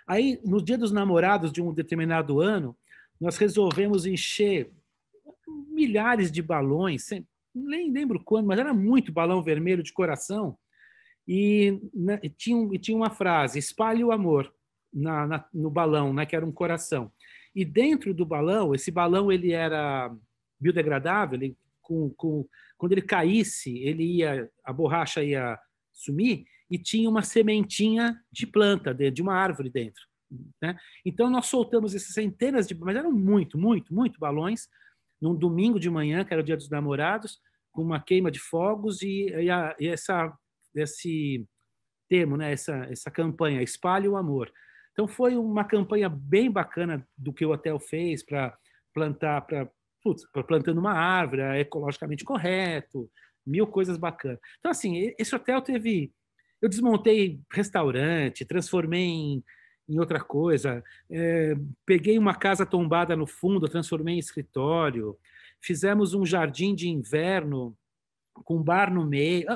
Aí, no Dia dos Namorados de um determinado ano, nós resolvemos encher milhares de balões, nem lembro quando, mas era muito balão vermelho de coração, e, né, tinha uma frase: espalhe o amor no balão, né, que era um coração. E dentro do balão, esse balão ele era biodegradável, quando ele caísse, a borracha ia sumir, e tinha uma sementinha de planta, de uma árvore dentro. Né? Então, nós soltamos essas centenas mas eram muito balões, num domingo de manhã, que era o Dia dos Namorados, com uma queima de fogos esse termo, né? essa campanha, Espalhe o Amor. Então, foi uma campanha bem bacana do que o hotel fez para plantar, plantando uma árvore, ecologicamente correto, 1000 coisas bacanas. Então, assim, esse hotel teve... Eu desmontei restaurante, transformei em outra coisa, peguei uma casa tombada no fundo, transformei em escritório, fizemos um jardim de inverno com bar no meio.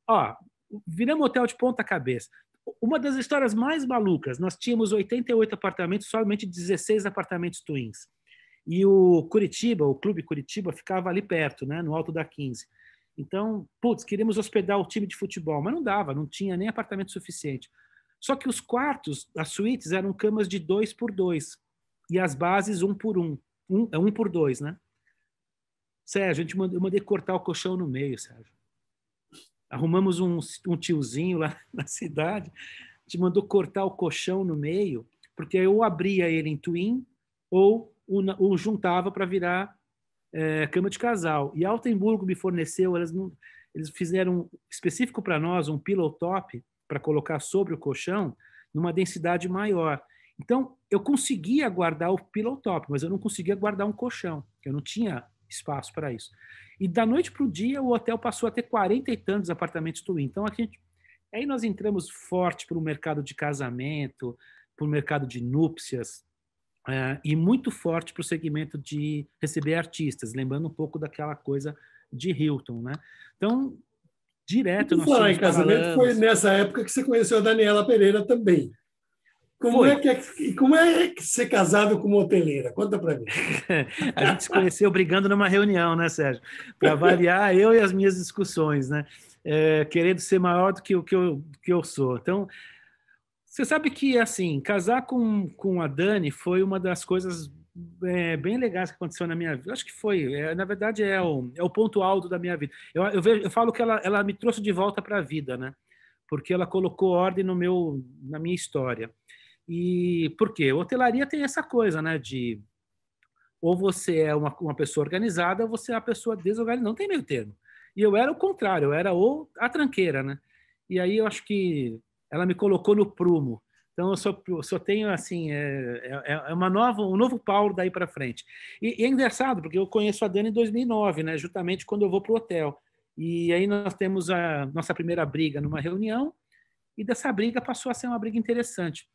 Ó, viramos hotel de ponta cabeça. Uma das histórias mais malucas, nós tínhamos 88 apartamentos, somente 16 apartamentos twins. E o Clube Curitiba, ficava ali perto, né, no alto da 15. Então, queríamos hospedar o time de futebol, mas não dava, não tinha nem apartamento suficiente. Só que os quartos, as suítes, eram camas de 2 por 2 e as bases 1 por 1. 1 por 2, né? Sérgio, eu mandei cortar o colchão no meio, Sérgio. Arrumamos um tiozinho lá na cidade, a gente mandou cortar o colchão no meio, porque eu abria ele em twin ou o juntava para virar cama de casal. E a Altenburgo me forneceu, eles fizeram específico para nós um pillow top para colocar sobre o colchão numa densidade maior. Então, eu conseguia guardar o pillow top, mas eu não conseguia guardar um colchão, porque eu não tinha espaço para isso. E da noite para o dia, o hotel passou a ter 40 e tantos apartamentos twin. Então, aí nós entramos forte para o mercado de casamento, para o mercado de núpcias, e muito forte para o segmento de receber artistas, lembrando um pouco daquela coisa de Hilton, né? Então, direto nós falar em tínhamos casamento, paralamas. foi nessa época que você conheceu a Daniela Pereira também. Como é que ser casado com uma hoteleira? Conta para mim. A gente se conheceu brigando numa reunião, né, Sérgio? Para variar, eu e as minhas discussões, né? Querendo ser maior do que o que eu sou. Então, você sabe que, assim, casar com a Dani foi uma das coisas bem legais que aconteceu na minha vida. Acho que foi, na verdade, é o ponto alto da minha vida. Eu falo que ela me trouxe de volta para a vida, né? Porque ela colocou ordem na minha história. E por quê? A hotelaria tem essa coisa, né? De ou você é uma pessoa organizada ou você é uma pessoa desorganizada. Não tem meio termo. E eu era o contrário, eu era a tranqueira, né? E aí eu acho que ela me colocou no prumo. Então eu só tenho assim, um novo Paulo daí para frente. E é engraçado, porque eu conheço a Dani em 2009, né? Justamente quando eu vou para o hotel. E aí nós temos a nossa primeira briga numa reunião, e dessa briga passou a ser uma briga interessante.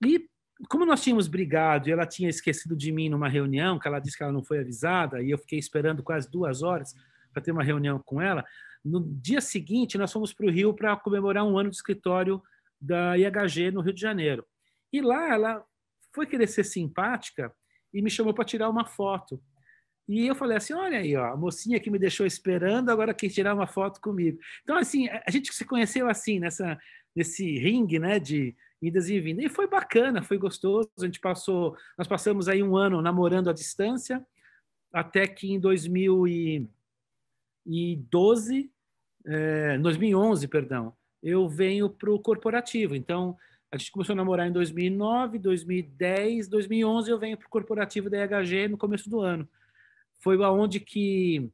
E como nós tínhamos brigado e ela tinha esquecido de mim numa reunião, que ela disse que ela não foi avisada, e eu fiquei esperando quase 2 horas para ter uma reunião com ela, no dia seguinte nós fomos para o Rio para comemorar 1 ano de escritório da IHG no Rio de Janeiro. E lá ela foi querer ser simpática e me chamou para tirar uma foto. E eu falei assim, olha aí, ó, a mocinha que me deixou esperando, agora quer tirar uma foto comigo. Então, assim, a gente se conheceu assim, nesse ringue, né, de idas e vindas. E foi bacana, foi gostoso. Nós passamos aí 1 ano namorando à distância, até que em 2011, perdão, eu venho para o corporativo. Então, a gente começou a namorar em 2009, 2010, 2011 eu venho para o corporativo da IHG no começo do ano. Foi aonde que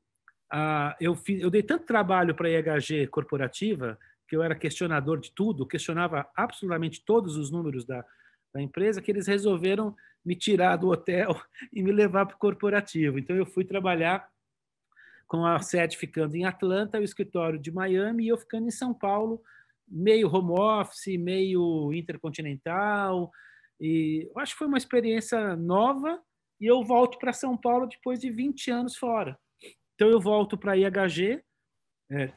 eu dei tanto trabalho para a IHG corporativa, que eu era questionador de tudo, questionava absolutamente todos os números da empresa, que eles resolveram me tirar do hotel e me levar para o corporativo. Então, eu fui trabalhar com a sede ficando em Atlanta, o escritório de Miami, e eu ficando em São Paulo, meio home office, meio intercontinental. E eu acho que foi uma experiência nova, e eu volto para São Paulo depois de 20 anos fora. Então, eu volto para a IHG,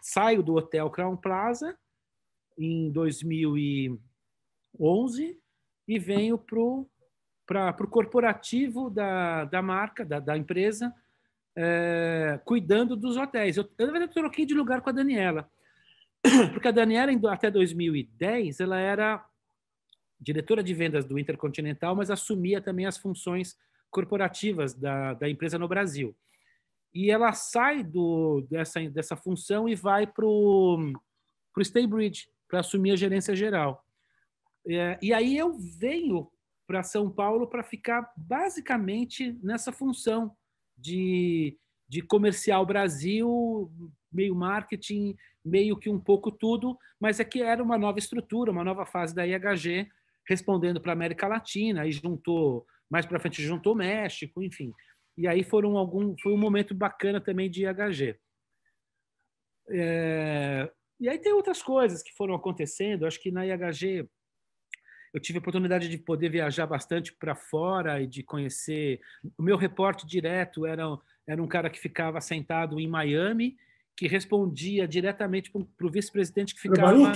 saio do Hotel Crown Plaza em 2011 e venho para o corporativo da marca, da empresa, cuidando dos hotéis. Na verdade, eu troquei de lugar com a Daniela, porque a Daniela, até 2010, ela era diretora de vendas do Intercontinental, mas assumia também as funções corporativas da empresa no Brasil. E ela sai dessa função e vai para o Staybridge, para assumir a gerência geral. E aí eu venho para São Paulo para ficar basicamente nessa função de comercial Brasil, meio marketing, meio que um pouco tudo, mas é que era uma nova estrutura, uma nova fase da IHG, respondendo para a América Latina, aí mais para frente juntou México, enfim. E aí foi um momento bacana também de IHG. E aí tem outras coisas que foram acontecendo. Acho que na IHG eu tive a oportunidade de poder viajar bastante para fora e de conhecer. O meu repórter direto era um cara que ficava sentado em Miami, que respondia diretamente para o vice-presidente que ficava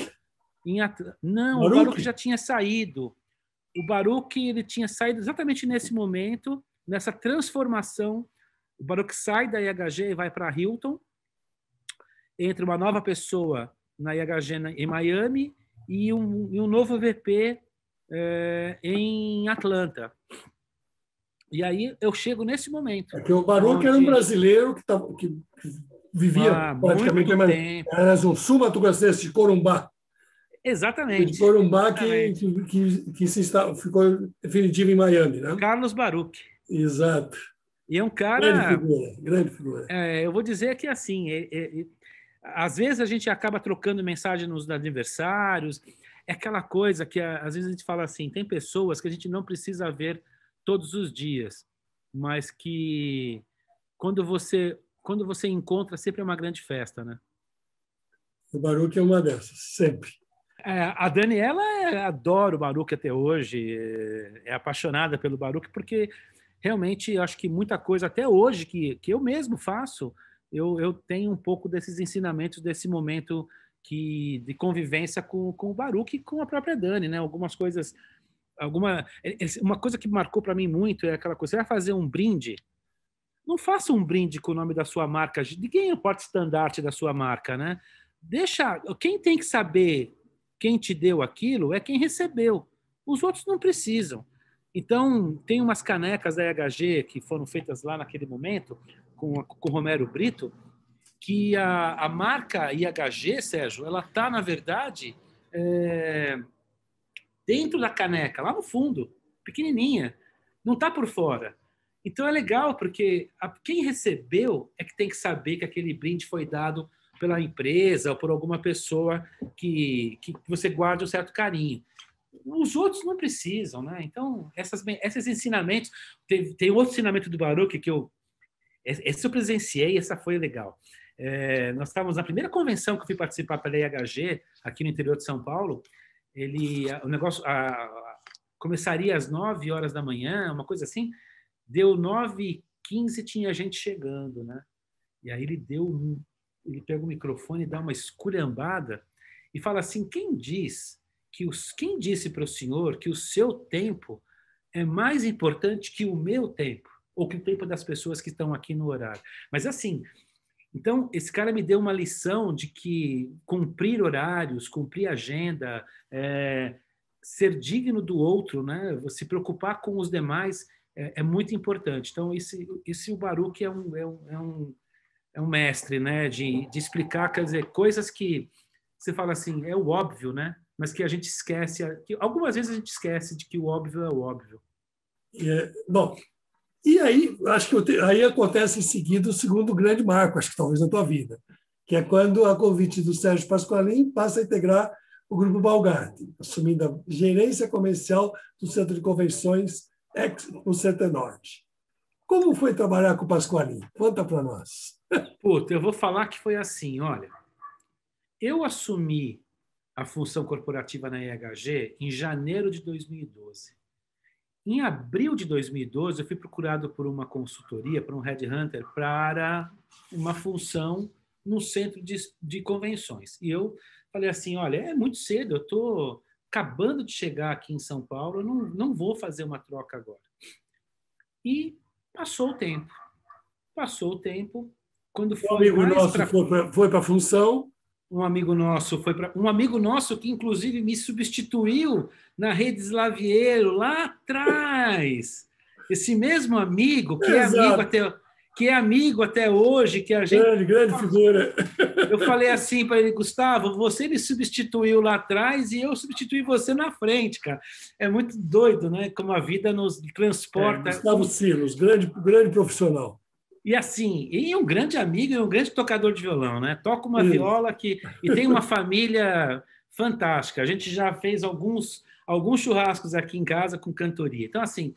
em Atlanta. Não, o Baruch já tinha saído. O Baruch ele tinha saído exatamente nesse momento, nessa transformação. O Baruch sai da IHG e vai para a Hilton, entra uma nova pessoa na IHG em Miami e um novo VP em Atlanta. E aí eu chego nesse momento. Porque o Baruch era um brasileiro que vivia praticamente tempo. Era um sul-mato-grossense de Corumbá. Exatamente. De Corumbá que ficou definitivo em Miami, né? Carlos Baruch. Exato. E é um cara... Grande figura. Eu vou dizer que, assim, às vezes a gente acaba trocando mensagem nos aniversários. É aquela coisa que, às vezes, a gente fala assim, tem pessoas que a gente não precisa ver todos os dias, mas que, quando você encontra, sempre é uma grande festa, né? O Baruch é uma dessas, sempre. A Daniela adora o Baruch até hoje, é apaixonada pelo Baruch, porque realmente eu acho que muita coisa, até hoje, que eu mesmo faço, eu tenho um pouco desses ensinamentos, desse momento de convivência com o Baruch e com a própria Dani, né? Algumas coisas... Uma coisa que marcou para mim muito é aquela coisa, você vai fazer um brinde, não faça um brinde com o nome da sua marca, ninguém é o porta-estandarte da sua marca, né? Quem tem que saber quem te deu aquilo é quem recebeu. Os outros não precisam. Então, tem umas canecas da IHG que foram feitas lá naquele momento, com o Romero Brito, que a marca IHG, Sérgio, ela está, na verdade, dentro da caneca, lá no fundo, pequenininha, não está por fora. Então é legal, porque quem recebeu é que tem que saber que aquele brinde foi dado pela empresa ou por alguma pessoa que você guarda um certo carinho. Os outros não precisam, né? Então, esses ensinamentos... Tem outro ensinamento do Baruch que esse eu presenciei, essa foi legal. Nós estávamos na primeira convenção que eu fui participar pela IHG, aqui no interior de São Paulo. O negócio começaria às 9 horas da manhã, uma coisa assim. Deu 9h15, tinha gente chegando, né? E aí ele pega o microfone e dá uma esculhambada e fala assim: quem disse para o senhor que o seu tempo é mais importante que o meu tempo, ou que o tempo das pessoas que estão aqui no horário? Mas assim, então esse cara me deu uma lição de que cumprir horários, cumprir agenda, ser digno do outro, né? Se preocupar com os demais é muito importante. Então esse o Baruch é um mestre, né? De explicar, quer dizer, coisas que você fala assim, é o óbvio, né? Mas que a gente esquece, que algumas vezes a gente esquece de que o óbvio é o óbvio. Bom, e aí acho que aí acontece em seguida o segundo grande marco, acho que talvez na tua vida, que é quando, a convite do Sérgio Pasqualin, passa a integrar o Grupo Balgarte, assumindo a gerência comercial do Centro de Convenções no Centro-Norte. Como foi trabalhar com o Pasqualin? Conta para nós. Puta, eu vou falar que foi assim, olha, eu assumi a função corporativa na IHG em janeiro de 2012. Em abril de 2012, eu fui procurado por uma consultoria, por um headhunter, para uma função no centro de convenções. E eu falei assim, olha, é muito cedo, eu estou acabando de chegar aqui em São Paulo, eu não vou fazer uma troca agora. E passou o tempo. Passou o tempo. Quando Um foi amigo mais nosso para foi para a função. um amigo nosso foi para um amigo nosso que inclusive me substituiu na Rede Slaviero lá atrás. Esse mesmo amigo Exato. que é amigo até hoje, que a gente Grande figura. eu falei assim para ele, Gustavo, você me substituiu lá atrás e eu substituí você na frente, cara. É muito doido, né? Como a vida nos transporta. Gustavo Silos, grande profissional. E assim, e um grande amigo e um grande tocador de violão, né? Toca uma Isso. viola e tem uma família fantástica. A gente já fez alguns churrascos aqui em casa com cantoria. Então, assim,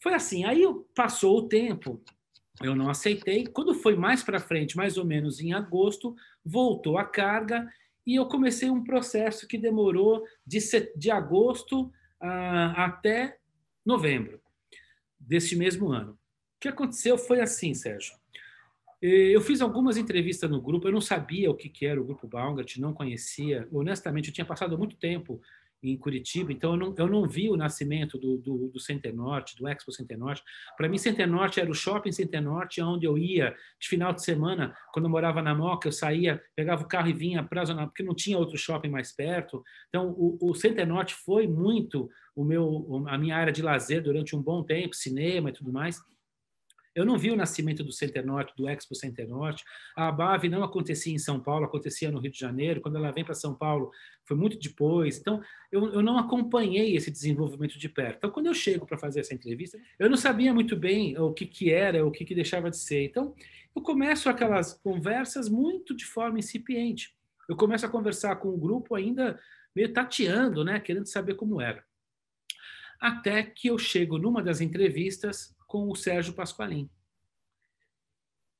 foi assim. Aí passou o tempo, eu não aceitei. Quando foi mais para frente, mais ou menos em agosto, voltou a carga e eu comecei um processo que demorou de agosto até novembro deste mesmo ano. O que aconteceu foi assim, Sérgio. Eu fiz algumas entrevistas no grupo, eu não sabia o que era o Grupo Baumgart, não conhecia. Honestamente, eu tinha passado muito tempo em Curitiba, então eu não vi o nascimento do Center Norte, do Expo Center Norte. Para mim, Center Norte era o shopping Center Norte, onde eu ia de final de semana, quando eu morava na Moca, eu saía, pegava o carro e vinha para a zona, porque não tinha outro shopping mais perto. Então, o Center Norte foi muito a minha área de lazer durante um bom tempo, cinema e tudo mais. Eu não vi o nascimento do Center Norte, do Expo Center Norte. A ABAV não acontecia em São Paulo, acontecia no Rio de Janeiro. Quando ela vem para São Paulo, foi muito depois. Então, eu não acompanhei esse desenvolvimento de perto. Então, quando eu chego para fazer essa entrevista, eu não sabia muito bem o que era, o que deixava de ser. Então, eu começo aquelas conversas muito de forma incipiente. Eu começo a conversar com o grupo ainda meio tateando, né, querendo saber como era. Até que eu chego numa das entrevistas com o Sérgio Pasqualin.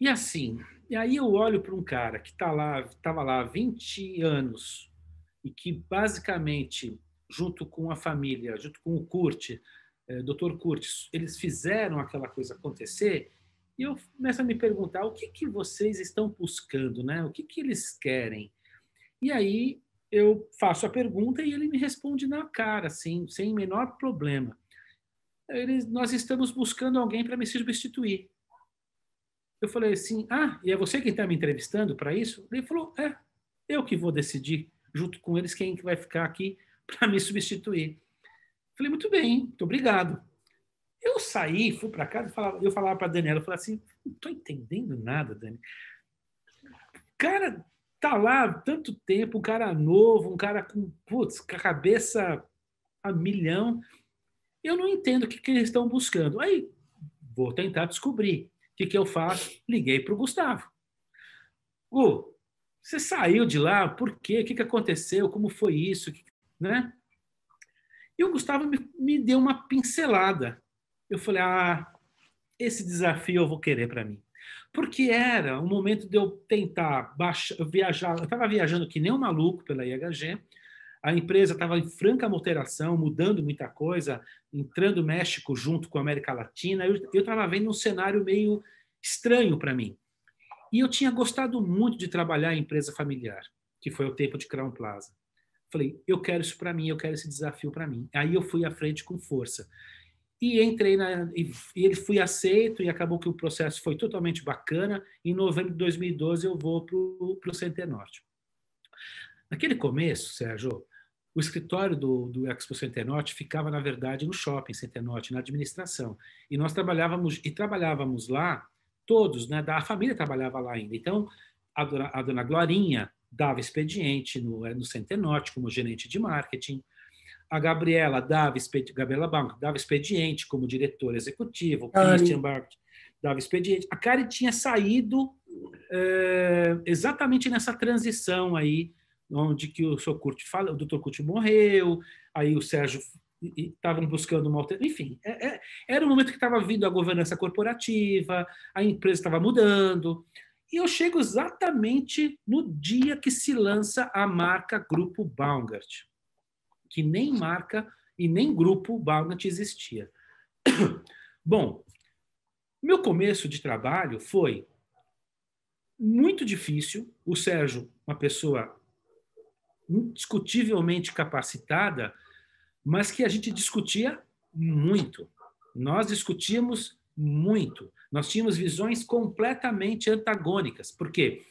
E assim, e aí eu olho para um cara que estava lá há 20 anos e que basicamente, junto com a família, junto com o Kurt, Dr. Kurt, eles fizeram aquela coisa acontecer, e eu começo a me perguntar o que vocês estão buscando, né? O que eles querem? E aí eu faço a pergunta e ele me responde na cara, assim, sem o menor problema. Nós estamos buscando alguém para me substituir. Eu falei assim, e é você quem está me entrevistando para isso? Ele falou, eu que vou decidir, junto com eles, quem que vai ficar aqui para me substituir. Eu falei, muito bem, muito obrigado. Eu saí, fui para casa, eu falava para a Daniela, eu falava assim, não estou entendendo nada, Dani. O cara tá lá há tanto tempo, um cara novo, um cara com a cabeça a milhão. Eu não entendo o que eles estão buscando. Aí, vou tentar descobrir. O que eu faço? Liguei para o Gustavo. Gu, você saiu de lá, por quê? O que aconteceu? Como foi isso? Né? E o Gustavo me deu uma pincelada. Eu falei, esse desafio eu vou querer para mim. Porque era um momento de eu tentar viajar. Eu estava viajando que nem um maluco pela IHG, a empresa estava em franca alteração, mudando muita coisa, entrando no México junto com a América Latina. Eu estava vendo um cenário meio estranho para mim. E eu tinha gostado muito de trabalhar em empresa familiar, que foi o tempo de Crown Plaza. Falei, eu quero isso para mim, eu quero esse desafio para mim. Aí eu fui à frente com força. E entrei e ele fui aceito e acabou que o processo foi totalmente bacana. Em novembro de 2012 eu vou para o Center Norte. Naquele começo, Sérgio, o escritório do Expo Center Norte ficava, na verdade, no shopping Center Norte, na administração. E nós trabalhávamos lá, todos, né? A família trabalhava lá ainda. Então, a dona Glorinha dava expediente no Center Norte como gerente de marketing. A Gabriela dava expediente como diretora executiva. O Christian Bart dava expediente. A Karen tinha saído exatamente nessa transição aí, onde que o Dr. Kurt morreu, aí o Sérgio estavam buscando uma alternativa. Enfim, era um momento que estava vindo a governança corporativa, a empresa estava mudando. E eu chego exatamente no dia que se lança a marca Grupo Baumgart, que nem marca e nem Grupo Baumgart existia. Bom, meu começo de trabalho foi muito difícil. O Sérgio, uma pessoa indiscutivelmente capacitada, mas que a gente discutia muito. Nós discutíamos muito. Nós tínhamos visões completamente antagônicas. Por quê?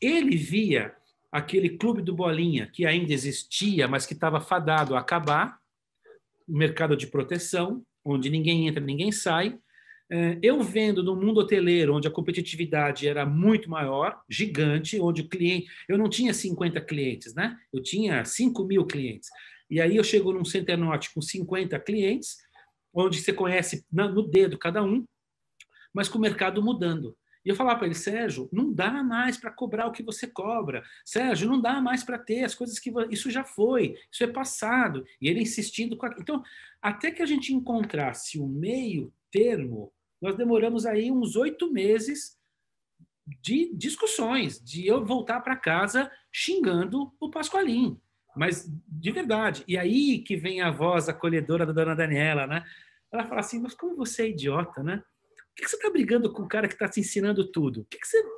Ele via aquele clube do Bolinha, que ainda existia, mas que estava fadado a acabar, o mercado de proteção, onde ninguém entra, ninguém sai. Eu vendo no mundo hoteleiro, onde a competitividade era muito maior, gigante, onde o cliente... Eu não tinha 50 clientes, né? Eu tinha 5.000 clientes. E aí eu chego num Center Norte com 50 clientes, onde você conhece no dedo cada um, mas com o mercado mudando. E eu falava para ele, Sérgio, não dá mais para cobrar o que você cobra. Sérgio, não dá mais para ter as coisas que... Isso já foi, isso é passado. E ele insistindo com... Então, até que a gente encontrasse o meio termo, nós demoramos aí uns 8 meses de discussões, de eu voltar para casa xingando o Pasqualin. Mas, de verdade. E aí que vem a voz acolhedora da dona Daniela, né? Ela fala assim, mas como você é idiota, né? Por que você está brigando com o cara que está te ensinando tudo? O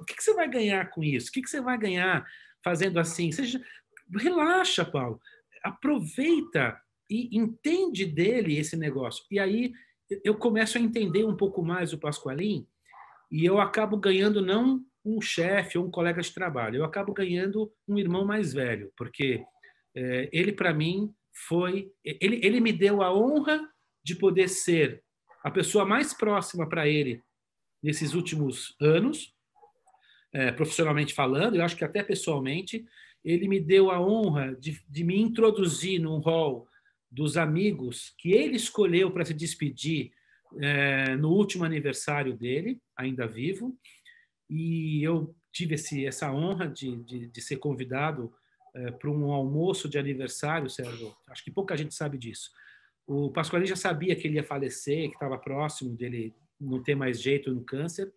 que você vai ganhar com isso? O que você vai ganhar fazendo assim? Relaxa, Paulo. Aproveita e entende dele esse negócio. E aí eu começo a entender um pouco mais o Pasqualin e eu acabo ganhando não um chefe ou um colega de trabalho, eu acabo ganhando um irmão mais velho, porque ele, para mim, ele me deu a honra de poder ser a pessoa mais próxima para ele nesses últimos anos, profissionalmente falando, eu acho que até pessoalmente, ele me deu a honra de me introduzir num hall dos amigos que ele escolheu para se despedir no último aniversário dele, ainda vivo, e eu tive essa honra de ser convidado para um almoço de aniversário, Sérgio. Acho que pouca gente sabe disso. O Pasqualin já sabia que ele ia falecer, que estava próximo dele não ter mais jeito no câncer,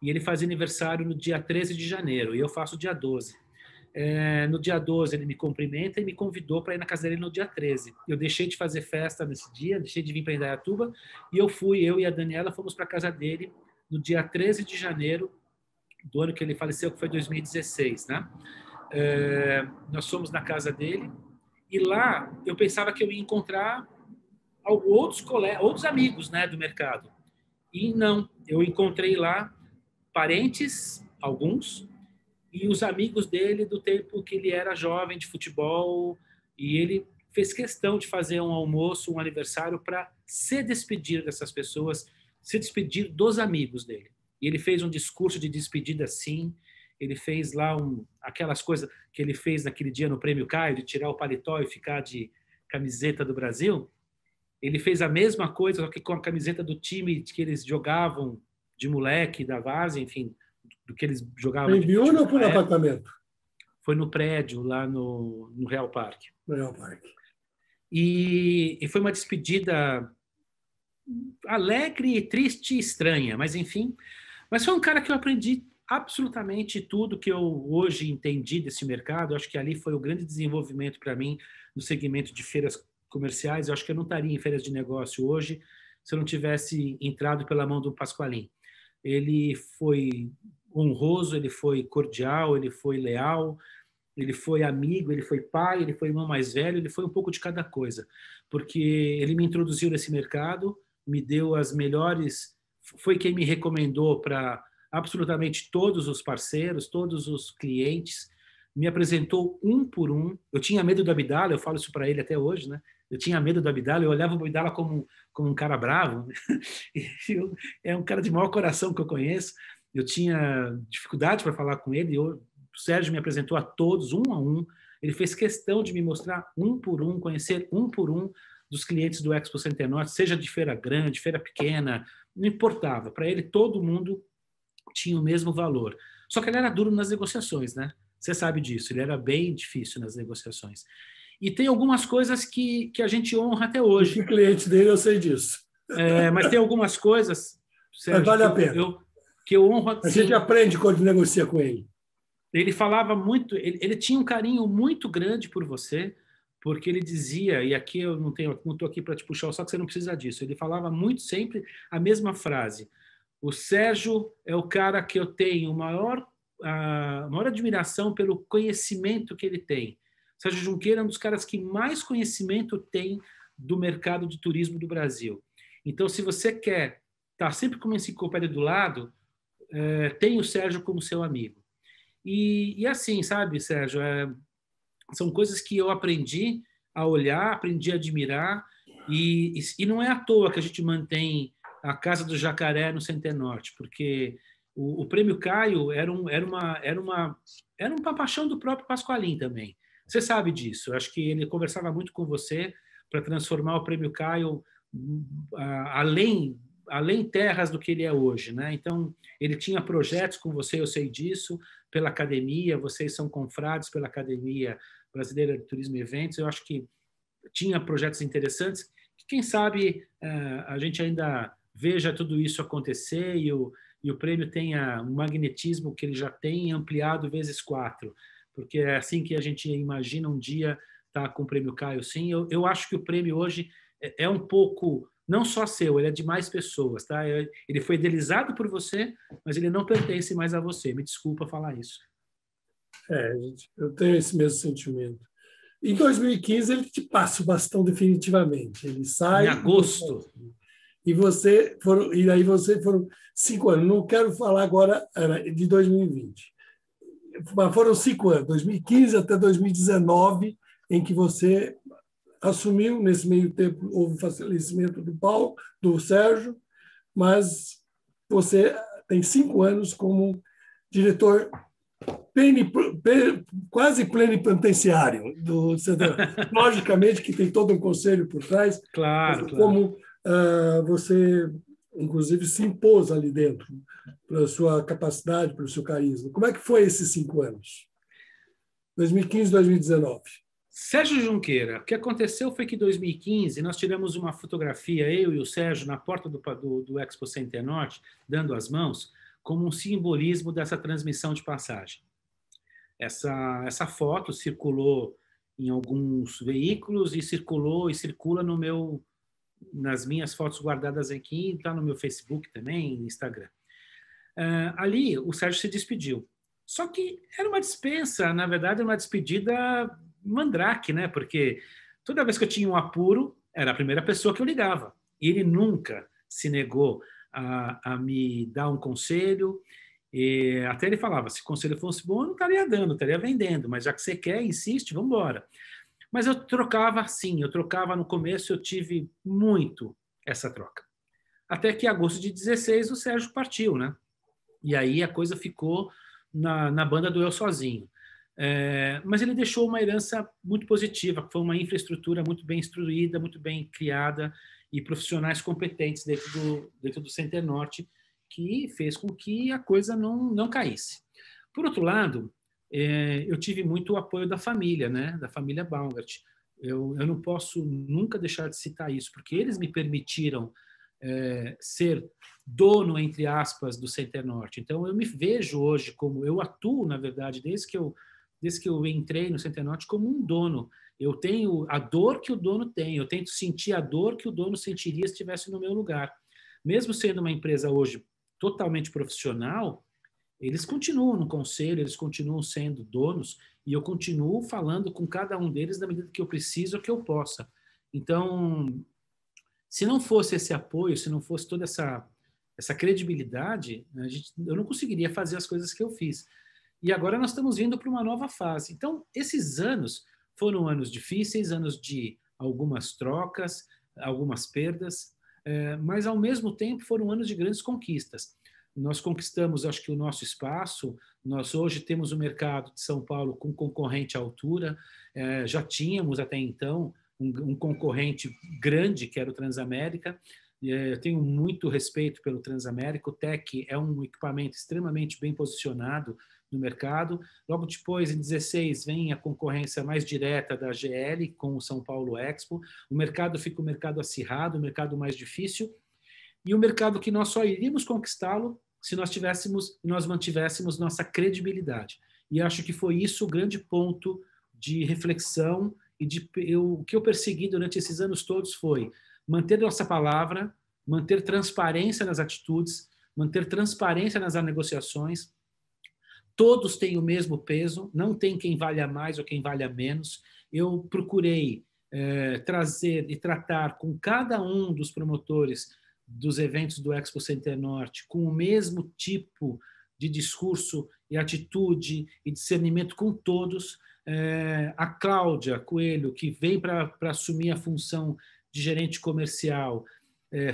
e ele fazia aniversário no dia 13 de janeiro, e eu faço dia 12. No dia 12 ele me cumprimenta e me convidou para ir na casa dele no dia 13. Eu deixei de fazer festa nesse dia, deixei de vir para Indaiatuba, e eu e a Daniela fomos para a casa dele no dia 13 de janeiro do ano que ele faleceu, que foi 2016, né? Nós fomos na casa dele, e lá eu pensava que eu ia encontrar outros amigos, né, do mercado. E não, eu encontrei lá parentes, alguns, e os amigos dele do tempo que ele era jovem de futebol, e ele fez questão de fazer um almoço, um aniversário para se despedir dessas pessoas, se despedir dos amigos dele. E ele fez um discurso de despedida assim, ele fez lá aquelas coisas que ele fez naquele dia no Prêmio Caio, de tirar o paletó e ficar de camiseta do Brasil. Ele fez a mesma coisa, só que com a camiseta do time que eles jogavam de moleque, da várzea, enfim, do que eles jogavam. Em Biúna ou no apartamento? Foi no prédio, lá no Real Parque. Real Parque. E foi uma despedida alegre, triste e estranha, mas enfim. Mas foi um cara que eu aprendi absolutamente tudo que eu hoje entendi desse mercado. Eu acho que ali foi o grande desenvolvimento para mim no segmento de feiras comerciais. Eu acho que eu não estaria em feiras de negócio hoje se eu não tivesse entrado pela mão do Pasqualin. Ele foi honroso, ele foi cordial, ele foi leal, ele foi amigo, ele foi pai, ele foi irmão mais velho, ele foi um pouco de cada coisa, porque ele me introduziu nesse mercado, me deu as melhores, foi quem me recomendou para absolutamente todos os parceiros, todos os clientes, me apresentou um por um. Eu tinha medo do Abdala, eu falo isso para ele até hoje, né? Eu tinha medo do Abdala, eu olhava o Abdala como um cara bravo. É um cara de maior coração que eu conheço. Eu tinha dificuldade para falar com ele. O Sérgio me apresentou a todos, um a um. Ele fez questão de me mostrar um por um, conhecer um por um dos clientes do Expo Center Norte, seja de feira grande, feira pequena, não importava. Para ele, todo mundo tinha o mesmo valor. Só que ele era duro nas negociações, né? Você sabe disso. Ele era bem difícil nas negociações. E tem algumas coisas que a gente honra até hoje. Que cliente dele, eu sei disso. Mas tem algumas coisas, Sérgio, mas vale a pena. Que eu honro. A gente aprende quando negocia com ele. Ele falava muito, ele tinha um carinho muito grande por você, porque ele dizia, e aqui eu não estou aqui para te puxar o saco, você não precisa disso. Ele falava muito sempre a mesma frase. O Sérgio é o cara que eu tenho a maior admiração pelo conhecimento que ele tem, Sérgio Junqueira é um dos caras que mais conhecimento tem do mercado de turismo do Brasil. Então, se você quer estar sempre com uma enciclopédia do lado, tem o Sérgio como seu amigo. E assim, sabe, Sérgio, são coisas que eu aprendi a olhar, aprendi a admirar, e não é à toa que a gente mantém a Casa do Jacaré no Centenorte, porque o Prêmio Caio era uma paixão do próprio Pasqualin também. Você sabe disso. Eu acho que ele conversava muito com você para transformar o Prêmio Caio além terras do que ele é hoje, né? Então, ele tinha projetos com você, eu sei disso, pela academia, vocês são confrades pela Academia Brasileira de Turismo e Eventos, eu acho que tinha projetos interessantes, que quem sabe a gente ainda veja tudo isso acontecer e o prêmio tenha um magnetismo que ele já tem ampliado vezes 4, porque é assim que a gente imagina um dia estar com o Prêmio Caio, sim. Eu acho que o prêmio hoje é um pouco, não só seu, ele é de mais pessoas, tá? Ele foi idealizado por você, mas ele não pertence mais a você. Me desculpa falar isso. Gente, eu tenho esse mesmo sentimento. Em 2015, ele te passa o bastão definitivamente. Ele sai... Em agosto. E aí você foram 5 anos. Não quero falar agora de 2020. Mas foram 5 anos, 2015 até 2019, em que você assumiu. Nesse meio tempo houve o falecimento do Paulo, do Sérgio, mas você tem 5 anos como diretor quase plenipotenciário do Centenário. Logicamente que tem todo um conselho por trás, claro. Como você, inclusive, se impôs ali dentro, pela sua capacidade, pelo seu carisma. Como é que foi esses 5 anos? 2015, 2019. Sérgio Junqueira, o que aconteceu foi que em 2015 nós tiramos uma fotografia, eu e o Sérgio, na porta do Expo Centenorte, dando as mãos, como um simbolismo dessa transmissão de passagem. Essa foto circulou em alguns veículos e circula nas minhas fotos guardadas aqui, está no meu Facebook também, no Instagram. Ali, o Sérgio se despediu. Só que era uma dispensa, na verdade, uma despedida mandrake, né? Porque toda vez que eu tinha um apuro, era a primeira pessoa que eu ligava. E ele nunca se negou a me dar um conselho. E até ele falava, se o conselho fosse bom, eu não estaria dando, estaria vendendo, mas já que você quer, insiste, vamos embora. Mas eu trocava no começo, eu tive muito essa troca. Até que em agosto de 16 o Sérgio partiu, né? E aí a coisa ficou na banda do eu sozinho. Mas ele deixou uma herança muito positiva, foi uma infraestrutura muito bem instruída, muito bem criada e profissionais competentes dentro do Centenorte, que fez com que a coisa não caísse. Por outro lado, eu tive muito o apoio da família, né? Da família Baumgart. Eu não posso nunca deixar de citar isso, porque eles me permitiram ser dono, entre aspas, do Centenorte. Então, eu me vejo hoje como... Eu atuo, na verdade, desde que eu entrei no Centenorte, como um dono. Eu tenho a dor que o dono tem, eu tento sentir a dor que o dono sentiria se estivesse no meu lugar. Mesmo sendo uma empresa hoje totalmente profissional, eles continuam no conselho, eles continuam sendo donos, e eu continuo falando com cada um deles na medida que eu preciso ou que eu possa. Então, se não fosse esse apoio, se não fosse toda essa credibilidade, eu não conseguiria fazer as coisas que eu fiz. E agora nós estamos vindo para uma nova fase. Então, esses anos foram anos difíceis, anos de algumas trocas, algumas perdas, mas, ao mesmo tempo, foram anos de grandes conquistas. Nós conquistamos, acho que, o nosso espaço. Nós hoje temos o mercado de São Paulo com concorrente à altura. Já tínhamos, até então, um concorrente grande, que era o Transamérica. Eu tenho muito respeito pelo Transamérica. O TEC é um equipamento extremamente bem posicionado no mercado. Logo depois, em 16, vem a concorrência mais direta da GL com o São Paulo Expo. O mercado fica um mercado acirrado, um mercado mais difícil, e um mercado que nós só iríamos conquistá-lo se nós mantivéssemos nossa credibilidade. E acho que foi isso o grande ponto de reflexão e o que eu persegui durante esses anos todos foi manter nossa palavra, manter transparência nas atitudes, manter transparência nas negociações, todos têm o mesmo peso, não tem quem valha mais ou quem valha menos. Eu procurei trazer e tratar com cada um dos promotores dos eventos do Expo Center Norte com o mesmo tipo de discurso e atitude e discernimento com todos. A Cláudia Coelho, que vem para assumir a função de gerente comercial,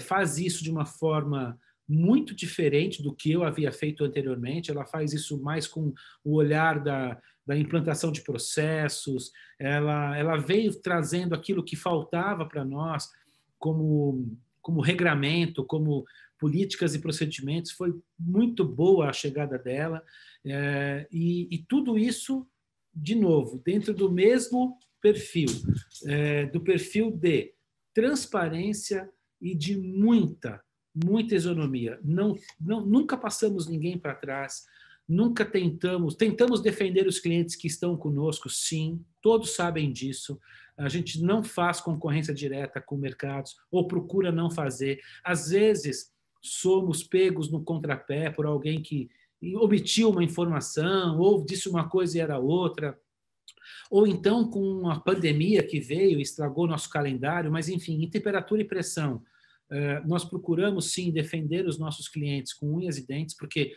faz isso de uma forma muito diferente do que eu havia feito anteriormente. Ela faz isso mais com o olhar da implantação de processos. Ela veio trazendo aquilo que faltava para nós como regramento, como políticas e procedimentos. Foi muito boa a chegada dela. E tudo isso, de novo, dentro do mesmo perfil, do perfil de transparência e de muita isonomia. Nunca passamos ninguém para trás, nunca tentamos defender os clientes que estão conosco, sim, todos sabem disso. A gente não faz concorrência direta com mercados, ou procura não fazer. Às vezes, somos pegos no contrapé por alguém que omitiu uma informação, ou disse uma coisa e era outra. Ou então com a pandemia que veio e estragou nosso calendário, mas, enfim, em temperatura e pressão, nós procuramos, sim, defender os nossos clientes com unhas e dentes, porque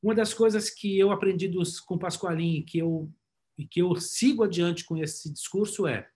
uma das coisas que eu aprendi com o Pasqualin e que eu sigo adiante com esse discurso é: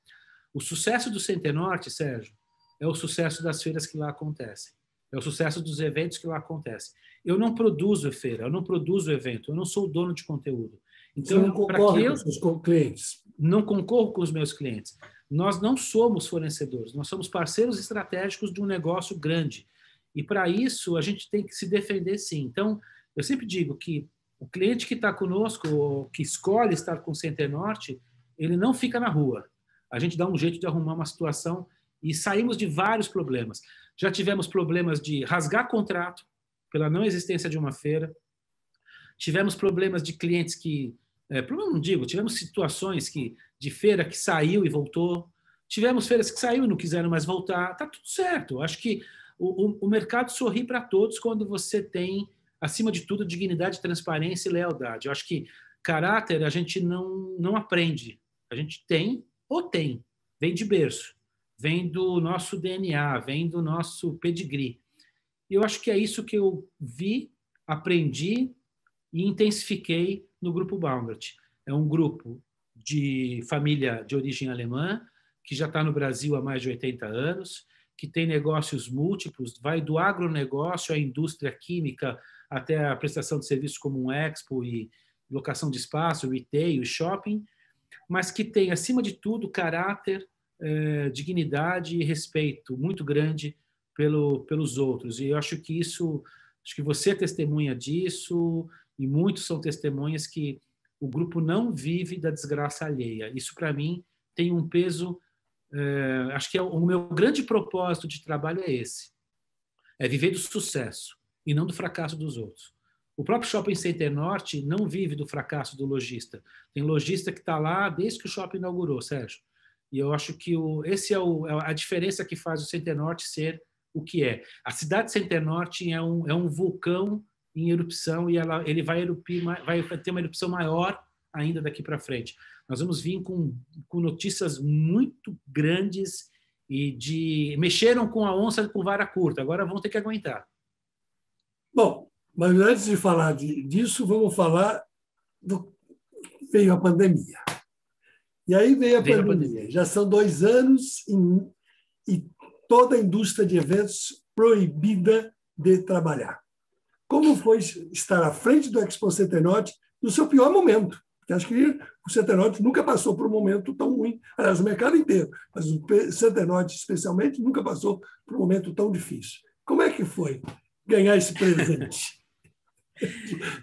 o sucesso do Center Norte, Sérgio, é o sucesso das feiras que lá acontecem, é o sucesso dos eventos que lá acontecem. Eu não produzo feira, eu não produzo evento, eu não sou dono de conteúdo. Então, você não concorre com os seus clientes? Não concorro com os meus clientes. Nós não somos fornecedores, nós somos parceiros estratégicos de um negócio grande. E, para isso, a gente tem que se defender, sim. Então, eu sempre digo que o cliente que está conosco, ou que escolhe estar com o Center Norte, ele não fica na rua. A gente dá um jeito de arrumar uma situação e saímos de vários problemas. Já tivemos problemas de rasgar contrato pela não existência de uma feira. Tivemos problemas de clientes que... problema não digo, tivemos situações de feira que saiu e voltou. Tivemos feiras que saiu e não quiseram mais voltar. Está tudo certo. Acho que o mercado sorri para todos quando você tem, acima de tudo, dignidade, transparência e lealdade. Eu acho que caráter a gente não aprende. A gente tem ou tem. Vem de berço. Vem do nosso DNA, vem do nosso pedigree. E eu acho que é isso que eu vi, aprendi e intensifiquei no Grupo Baumgart. É um grupo de família de origem alemã, que já está no Brasil há mais de 80 anos, que tem negócios múltiplos, vai do agronegócio à indústria química, até a prestação de serviços como um expo e locação de espaço, retail, shopping, mas que tem, acima de tudo, caráter, dignidade e respeito muito grande pelos outros. E eu acho que você é testemunha disso, e muitos são testemunhas que o grupo não vive da desgraça alheia. Isso, para mim, tem um peso... acho que o meu grande propósito de trabalho é esse. É viver do sucesso e não do fracasso dos outros. O próprio Shopping Center Norte não vive do fracasso do lojista. Tem lojista que está lá desde que o shopping inaugurou, Sérgio. E eu acho que esse é a diferença que faz o Center Norte ser o que é. A cidade de Center Norte é um vulcão em erupção e ele vai ter uma erupção maior ainda daqui para frente. Nós vamos vir com notícias muito grandes e mexeram com a onça com vara curta, agora vão ter que aguentar. Bom, mas antes de falar disso, vamos falar veio a pandemia. E aí veio a pandemia. Já são 2 anos e toda a indústria de eventos proibida de trabalhar. Como foi estar à frente do Expo Center Norte no seu pior momento? Porque acho que o Center Norte nunca passou por um momento tão ruim. Aliás, o mercado inteiro, mas o Center Norte, especialmente, nunca passou por um momento tão difícil. Como é que foi ganhar esse presente?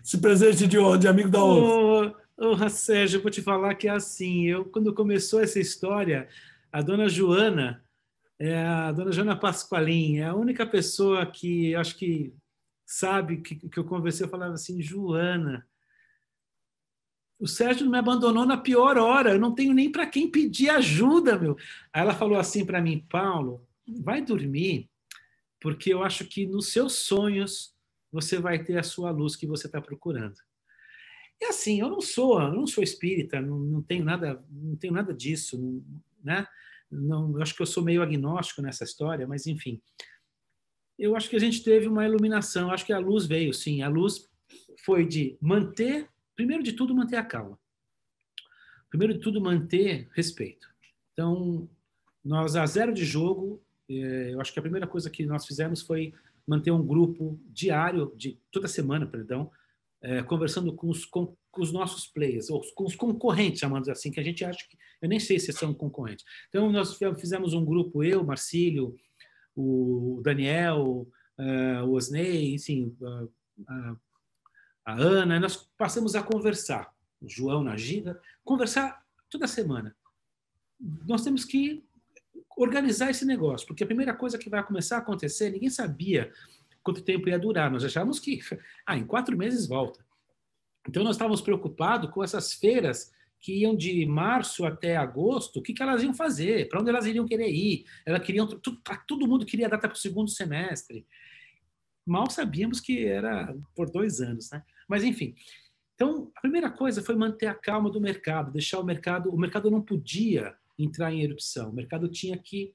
Esse presente de amigo da onça. Sérgio, eu vou te falar que é assim. Quando começou essa história, a dona Joana Pasqualin, é a única pessoa que acho que sabe que eu conversei, eu falava assim: Joana, o Sérgio me abandonou na pior hora, eu não tenho nem para quem pedir ajuda, meu. Aí ela falou assim para mim: Paulo, vai dormir, porque eu acho que nos seus sonhos você vai ter a sua luz que você está procurando. E assim, eu não sou espírita, não tenho nada disso, né? Não, eu acho que eu sou meio agnóstico nessa história, mas enfim. Eu acho que a gente teve uma iluminação, acho que a luz veio, sim. A luz foi de manter, primeiro de tudo, manter a calma. Primeiro de tudo, manter respeito. Então, nós, a zero de jogo, eu acho que a primeira coisa que nós fizemos foi manter um grupo diário, de toda semana, perdão, conversando com os nossos players, ou com os concorrentes, chamando assim, que a gente acha que... Eu nem sei se são concorrentes. Então, nós fizemos um grupo, eu, Marcílio, o Daniel, o Osney, enfim, a Ana, nós passamos a conversar, o João na Giga, conversar toda semana. Nós temos que organizar esse negócio, porque a primeira coisa que vai começar a acontecer, ninguém sabia quanto tempo ia durar, nós achávamos que em 4 meses volta. Então nós estávamos preocupados com essas feiras que iam de março até agosto, o que elas iam fazer, para onde elas iriam querer ir. Todo mundo queria data para o segundo semestre. Mal sabíamos que era por 2 anos, né? Mas enfim. Então, a primeira coisa foi manter a calma do mercado, deixar o mercado não podia entrar em erupção, o mercado tinha que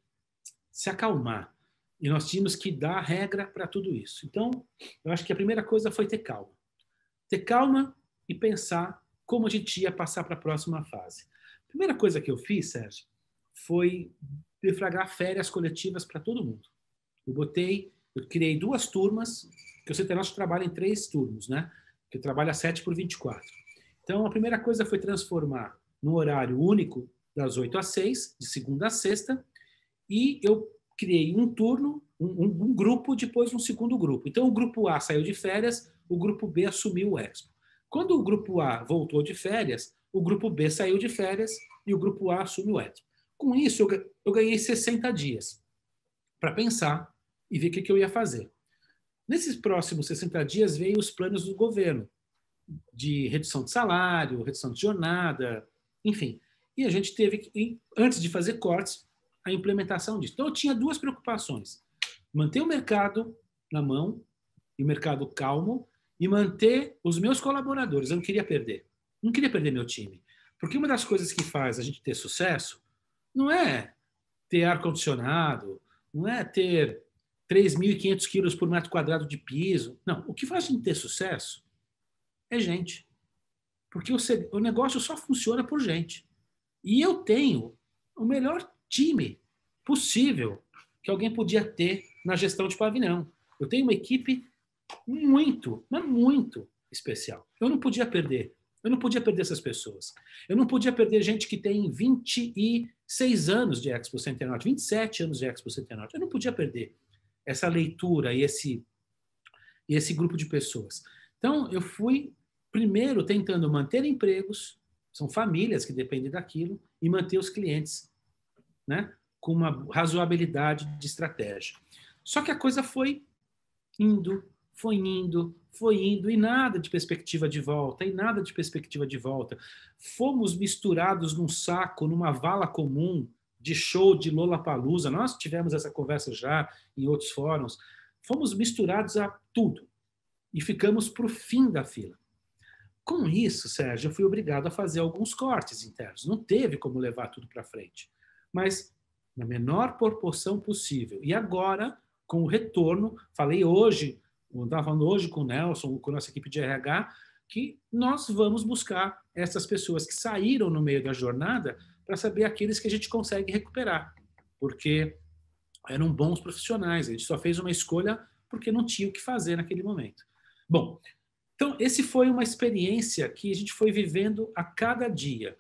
se acalmar. E nós tínhamos que dar regra para tudo isso. Então, eu acho que a primeira coisa foi ter calma. Ter calma e pensar como a gente ia passar para a próxima fase. A primeira coisa que eu fiz, Sérgio, foi deflagrar férias coletivas para todo mundo. Eu criei 2 turmas, que o CT trabalha em 3 turnos, né? Que trabalha 7 por 24. Então, a primeira coisa foi transformar num horário único, das 8 às 6, de segunda a sexta, e eu criei um turno, um grupo, depois um segundo grupo. Então, o grupo A saiu de férias, o grupo B assumiu o Expo. Quando o grupo A voltou de férias, o grupo B saiu de férias e o grupo A assumiu o Expo. Com isso, eu ganhei 60 dias para pensar e ver o que eu ia fazer. Nesses próximos 60 dias veio os planos do governo, de redução de salário, redução de jornada, enfim. E a gente teve que, antes de fazer cortes, a implementação disso. Então, eu tinha 2 preocupações. Manter o mercado na mão, e o mercado calmo, e manter os meus colaboradores. Eu não queria perder. Não queria perder meu time. Porque uma das coisas que faz a gente ter sucesso não é ter ar-condicionado, não é ter 3.500 quilos por metro quadrado de piso. Não, o que faz a gente ter sucesso é gente. Porque o negócio só funciona por gente. E eu tenho o melhor time possível que alguém podia ter na gestão de pavilhão. Eu tenho uma equipe muito, mas muito especial. Eu não podia perder. Eu não podia perder essas pessoas. Eu não podia perder gente que tem 26 anos de Expo Center Norte, 27 anos de Expo Center Norte. Eu não podia perder essa leitura e esse grupo de pessoas. Então, eu fui primeiro tentando manter empregos, são famílias que dependem daquilo, e manter os clientes, né, com uma razoabilidade de estratégia. Só que a coisa foi indo, e nada de perspectiva de volta, Fomos misturados num saco, numa vala comum de show de Lollapalooza. Nós tivemos essa conversa já em outros fóruns. Fomos misturados a tudo e ficamos para o fim da fila. Com isso, Sérgio, eu fui obrigado a fazer alguns cortes internos. Não teve como levar tudo para frente, mas na menor proporção possível. E agora, com o retorno, estava falando hoje com o Nelson, com a nossa equipe de RH, que nós vamos buscar essas pessoas que saíram no meio da jornada para saber aqueles que a gente consegue recuperar, porque eram bons profissionais. A gente só fez uma escolha porque não tinha o que fazer naquele momento. Bom, então, esse foi uma experiência que a gente foi vivendo a cada dia.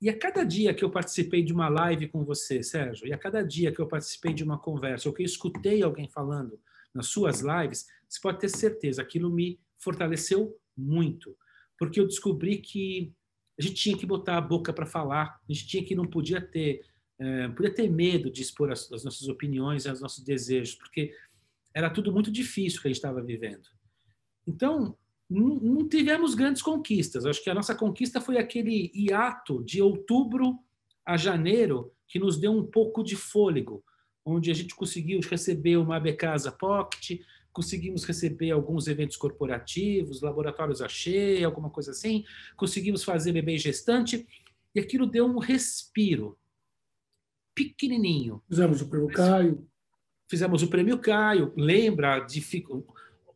E a cada dia que eu participei de uma live com você, Sérgio, e a cada dia que eu participei de uma conversa, ou que eu escutei alguém falando nas suas lives, você pode ter certeza, aquilo me fortaleceu muito. Porque eu descobri que a gente tinha que botar a boca para falar, a gente não podia ter medo de expor as nossas opiniões e os nossos desejos, porque era tudo muito difícil que a gente estava vivendo. Então, não tivemos grandes conquistas. Acho que a nossa conquista foi aquele hiato de outubro a janeiro que nos deu um pouco de fôlego, onde a gente conseguiu receber uma Becasa Pocket, conseguimos receber alguns eventos corporativos, laboratórios achei, alguma coisa assim, conseguimos fazer bebê gestante, e aquilo deu um respiro pequenininho. Fizemos o Prêmio Caio. Fizemos o Prêmio Caio, lembra de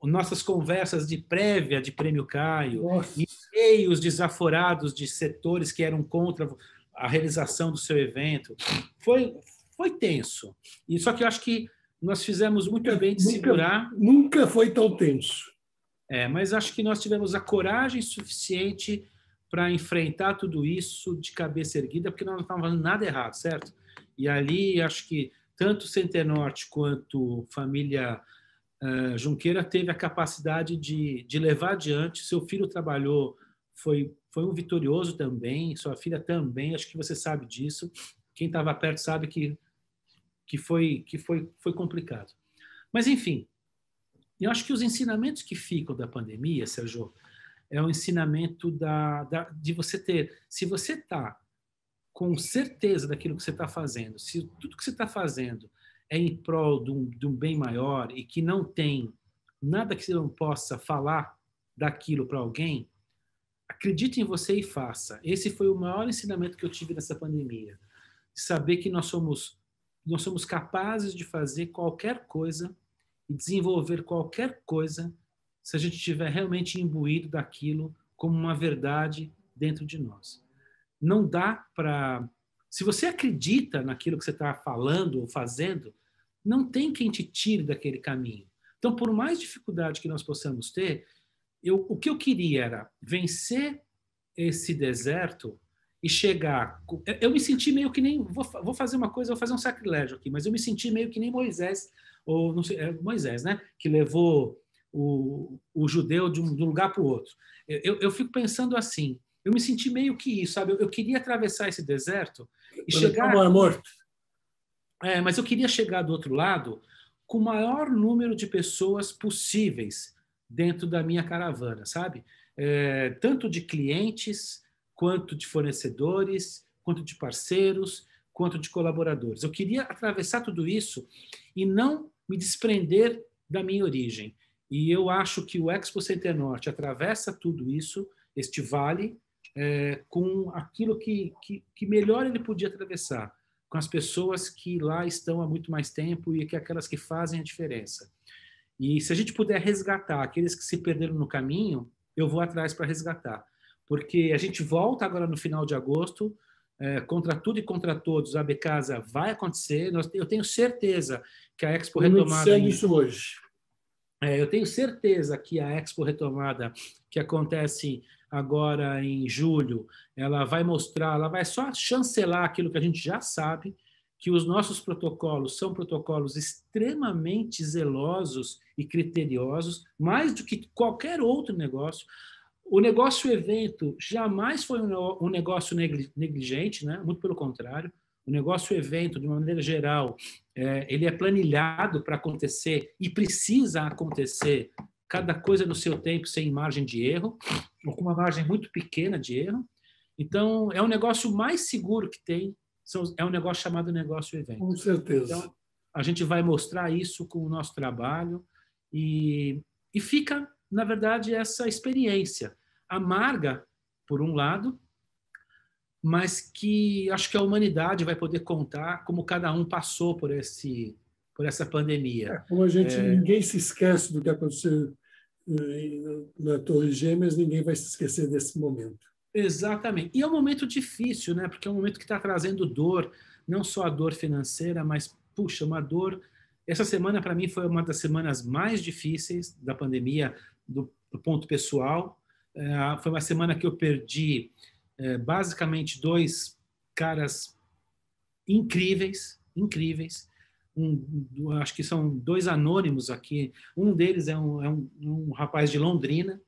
nossas conversas de prévia de Prêmio Caio, Nossa. e-mails desaforados de setores que eram contra a realização do seu evento. Foi tenso. E só que eu acho que nós fizemos muito bem de segurar. Nunca foi tão tenso. Mas acho que nós tivemos a coragem suficiente para enfrentar tudo isso de cabeça erguida, porque nós não estávamos fazendo nada errado, certo? E ali acho que tanto Centenorte quanto família Junqueira teve a capacidade de levar adiante. Seu filho trabalhou, foi um vitorioso também, sua filha também, acho que você sabe disso. Quem estava perto sabe que foi complicado. Mas, enfim, eu acho que os ensinamentos que ficam da pandemia, Sérgio, é o ensinamento de você ter... Se você está com certeza daquilo que você está fazendo, se tudo que você está fazendo é em prol de um bem maior e que não tem nada que você não possa falar daquilo para alguém, acredite em você e faça. Esse foi o maior ensinamento que eu tive nessa pandemia. Saber que nós somos capazes de fazer qualquer coisa e desenvolver qualquer coisa se a gente estiver realmente imbuído daquilo como uma verdade dentro de nós. Não dá para... Se você acredita naquilo que você está falando ou fazendo, não tem quem te tire daquele caminho. Então, por mais dificuldade que nós possamos ter, o que eu queria era vencer esse deserto e chegar... Eu me senti meio que nem... Vou fazer uma coisa, vou fazer um sacrilégio aqui, mas eu me senti meio que nem Moisés, ou não sei, Moisés, né? Que levou o judeu de um lugar para o outro. Eu fico pensando assim, eu me senti meio que isso, sabe? Eu queria atravessar esse deserto e chegar... morto. Mas eu queria chegar do outro lado com o maior número de pessoas possíveis dentro da minha caravana, sabe? Tanto de clientes, quanto de fornecedores, quanto de parceiros, quanto de colaboradores. Eu queria atravessar tudo isso e não me desprender da minha origem. E eu acho que o Expo Centenorte atravessa tudo isso, este vale, com aquilo que melhor ele podia atravessar, com as pessoas que lá estão há muito mais tempo e que aquelas que fazem a diferença. E se a gente puder resgatar aqueles que se perderam no caminho, eu vou atrás para resgatar. Porque a gente volta agora no final de agosto, contra tudo e contra todos, a Becasa vai acontecer. Eu tenho certeza que a Expo Retomada... isso hoje. Eu tenho certeza que a Expo Retomada, que acontece agora em julho, ela vai mostrar, ela vai só chancelar aquilo que a gente já sabe, que os nossos protocolos são protocolos extremamente zelosos e criteriosos, mais do que qualquer outro negócio. O negócio-evento jamais foi um negócio negligente, né? Muito pelo contrário. O negócio-evento, de uma maneira geral, ele é planilhado para acontecer e precisa acontecer cada coisa no seu tempo, sem margem de erro, ou com uma margem muito pequena de erro. Então, é o negócio mais seguro que tem, é um negócio chamado negócio-evento. Com certeza. Então, a gente vai mostrar isso com o nosso trabalho e fica, na verdade, essa experiência amarga, por um lado, mas que acho que a humanidade vai poder contar como cada um passou por essa pandemia. Como ninguém se esquece do que aconteceu na Torre Gêmeas, ninguém vai se esquecer desse momento. Exatamente. E é um momento difícil, né? Porque é um momento que está trazendo dor, não só a dor financeira, mas, puxa, uma dor... Essa semana, para mim, foi uma das semanas mais difíceis da pandemia, do ponto pessoal. Foi uma semana que eu perdi, basicamente, 2 caras incríveis. Acho que são 2 anônimos aqui. Um deles é um rapaz de Londrina,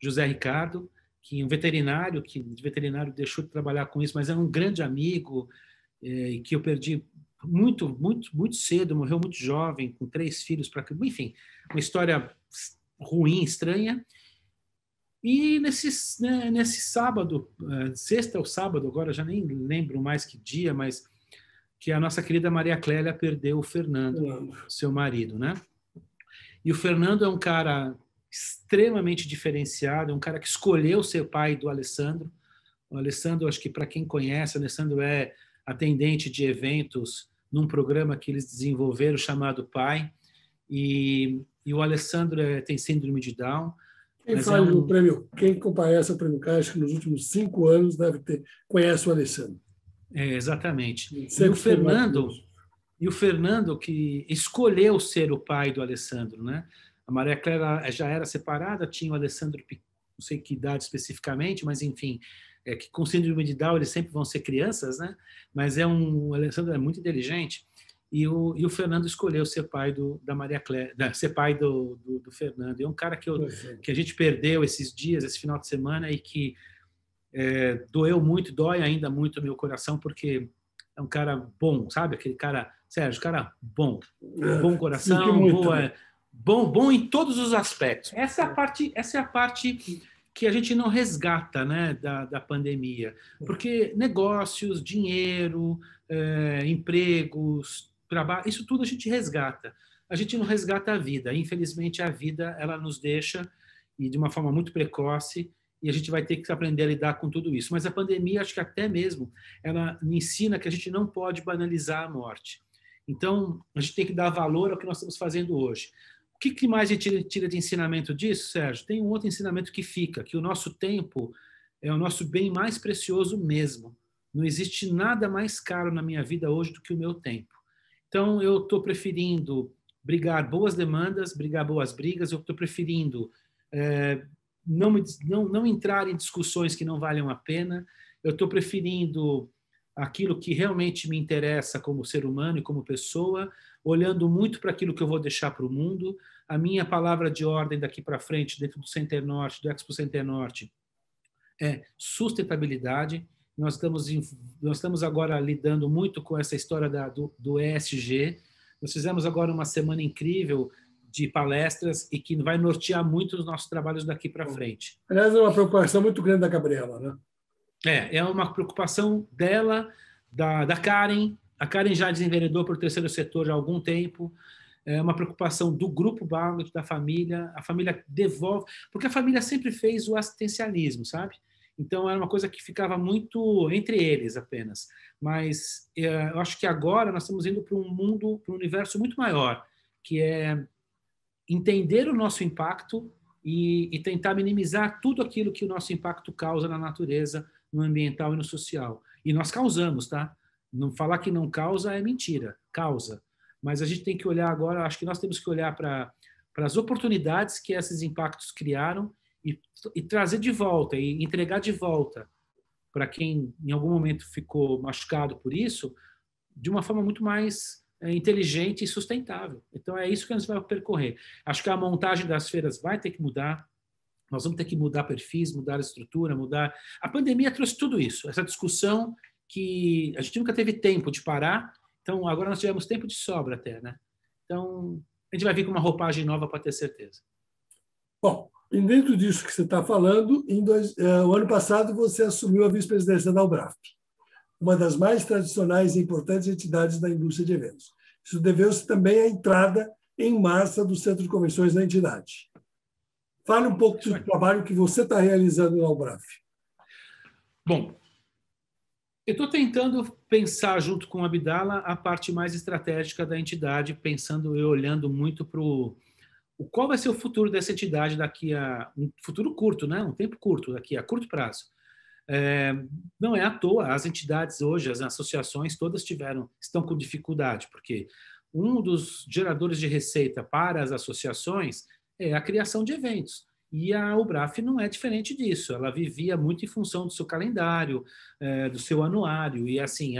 José Ricardo, que um veterinário, que de veterinário deixou de trabalhar com isso, mas é um grande amigo, que eu perdi muito cedo, morreu muito jovem, com 3 filhos, enfim, uma história ruim, estranha. E nesse sábado, sexta ou sábado, agora já nem lembro mais que dia, mas que a nossa querida Maria Clélia perdeu o Fernando, seu marido, né? E o Fernando é um cara extremamente diferenciado, é um cara que escolheu ser pai do Alessandro. O Alessandro, acho que para quem conhece, o Alessandro é atendente de eventos num programa que eles desenvolveram chamado Pai. E o Alessandro tem síndrome de Down. Quem comparece ao Prêmio Caixa, que nos últimos 5 anos conhece o Alessandro. Exatamente. E o Fernando que escolheu ser o pai do Alessandro, né? A Maria Clara já era separada, tinha o Alessandro, não sei que idade especificamente, mas enfim, que com síndrome de Down eles sempre vão ser crianças, né? Mas o Alessandro é muito inteligente e o Fernando escolheu ser pai da Maria Clara, ser pai do Fernando. E é um cara que a gente perdeu esses dias, esse final de semana, e que doeu muito, dói ainda muito o meu coração, porque é um cara bom, sabe? Aquele cara, Sérgio, cara bom coração, bom em todos os aspectos. Essa é a parte que a gente não resgata, né, da pandemia, porque negócios, dinheiro, empregos, trabalho, isso tudo a gente resgata. A gente não resgata a vida. Infelizmente, a vida ela nos deixa, e de uma forma muito precoce, e a gente vai ter que aprender a lidar com tudo isso. Mas a pandemia, acho que até mesmo, ela ensina que a gente não pode banalizar a morte. Então, a gente tem que dar valor ao que nós estamos fazendo hoje. O que mais a gente tira de ensinamento disso, Sérgio? Tem um outro ensinamento que fica, que o nosso tempo é o nosso bem mais precioso mesmo. Não existe nada mais caro na minha vida hoje do que o meu tempo. Então, eu estou preferindo brigar boas demandas, brigar boas brigas, eu estou preferindo não entrar em discussões que não valham a pena, eu estou preferindo aquilo que realmente me interessa como ser humano e como pessoa, olhando muito para aquilo que eu vou deixar para o mundo. A minha palavra de ordem daqui para frente, dentro do Center Norte, do Expo Center Norte, é sustentabilidade. Nós estamos agora lidando muito com essa história do ESG. Nós fizemos agora uma semana incrível de palestras e que vai nortear muito os nossos trabalhos daqui para frente. Aliás, é uma preocupação muito grande da Gabriela, né? É uma preocupação dela, da Karen. A Karen já desenveredou para o terceiro setor há algum tempo. É uma preocupação do grupo Bartlett, da família. A família devolve, porque a família sempre fez o assistencialismo, sabe? Então, era uma coisa que ficava muito entre eles apenas. Mas eu acho que agora nós estamos indo para um mundo, para um universo muito maior, que é entender o nosso impacto e tentar minimizar tudo aquilo que o nosso impacto causa na natureza, no ambiental e no social. E nós causamos, tá? Não falar que não causa é mentira, causa. Mas a gente tem que olhar agora, acho que nós temos que olhar para as oportunidades que esses impactos criaram e trazer de volta, e entregar de volta para quem em algum momento ficou machucado por isso, de uma forma muito mais inteligente e sustentável. Então, é isso que a gente vai percorrer. Acho que a montagem das feiras vai ter que mudar, nós vamos ter que mudar perfis, mudar a estrutura, mudar... A pandemia trouxe tudo isso, essa discussão que a gente nunca teve tempo de parar, então agora nós tivemos tempo de sobra até, né? Então, a gente vai vir com uma roupagem nova para ter certeza. Bom, e dentro disso que você está falando, o ano passado você assumiu a vice-presidência da UBRAF, uma das mais tradicionais e importantes entidades da indústria de eventos. Isso deveu-se também à entrada em massa do Centro de Convenções da entidade. Fale um pouco do trabalho que você está realizando na UBRAF. Bom, eu estou tentando pensar junto com a Abdala a parte mais estratégica da entidade, pensando e olhando muito para qual vai ser o futuro dessa entidade daqui a um futuro curto, né? Um tempo curto, daqui a curto prazo. Não é à toa, as entidades hoje, as associações, todas estão com dificuldade, porque um dos geradores de receita para as associações é a criação de eventos. E a UBRAF não é diferente disso. Ela vivia muito em função do seu calendário, do seu anuário, e assim,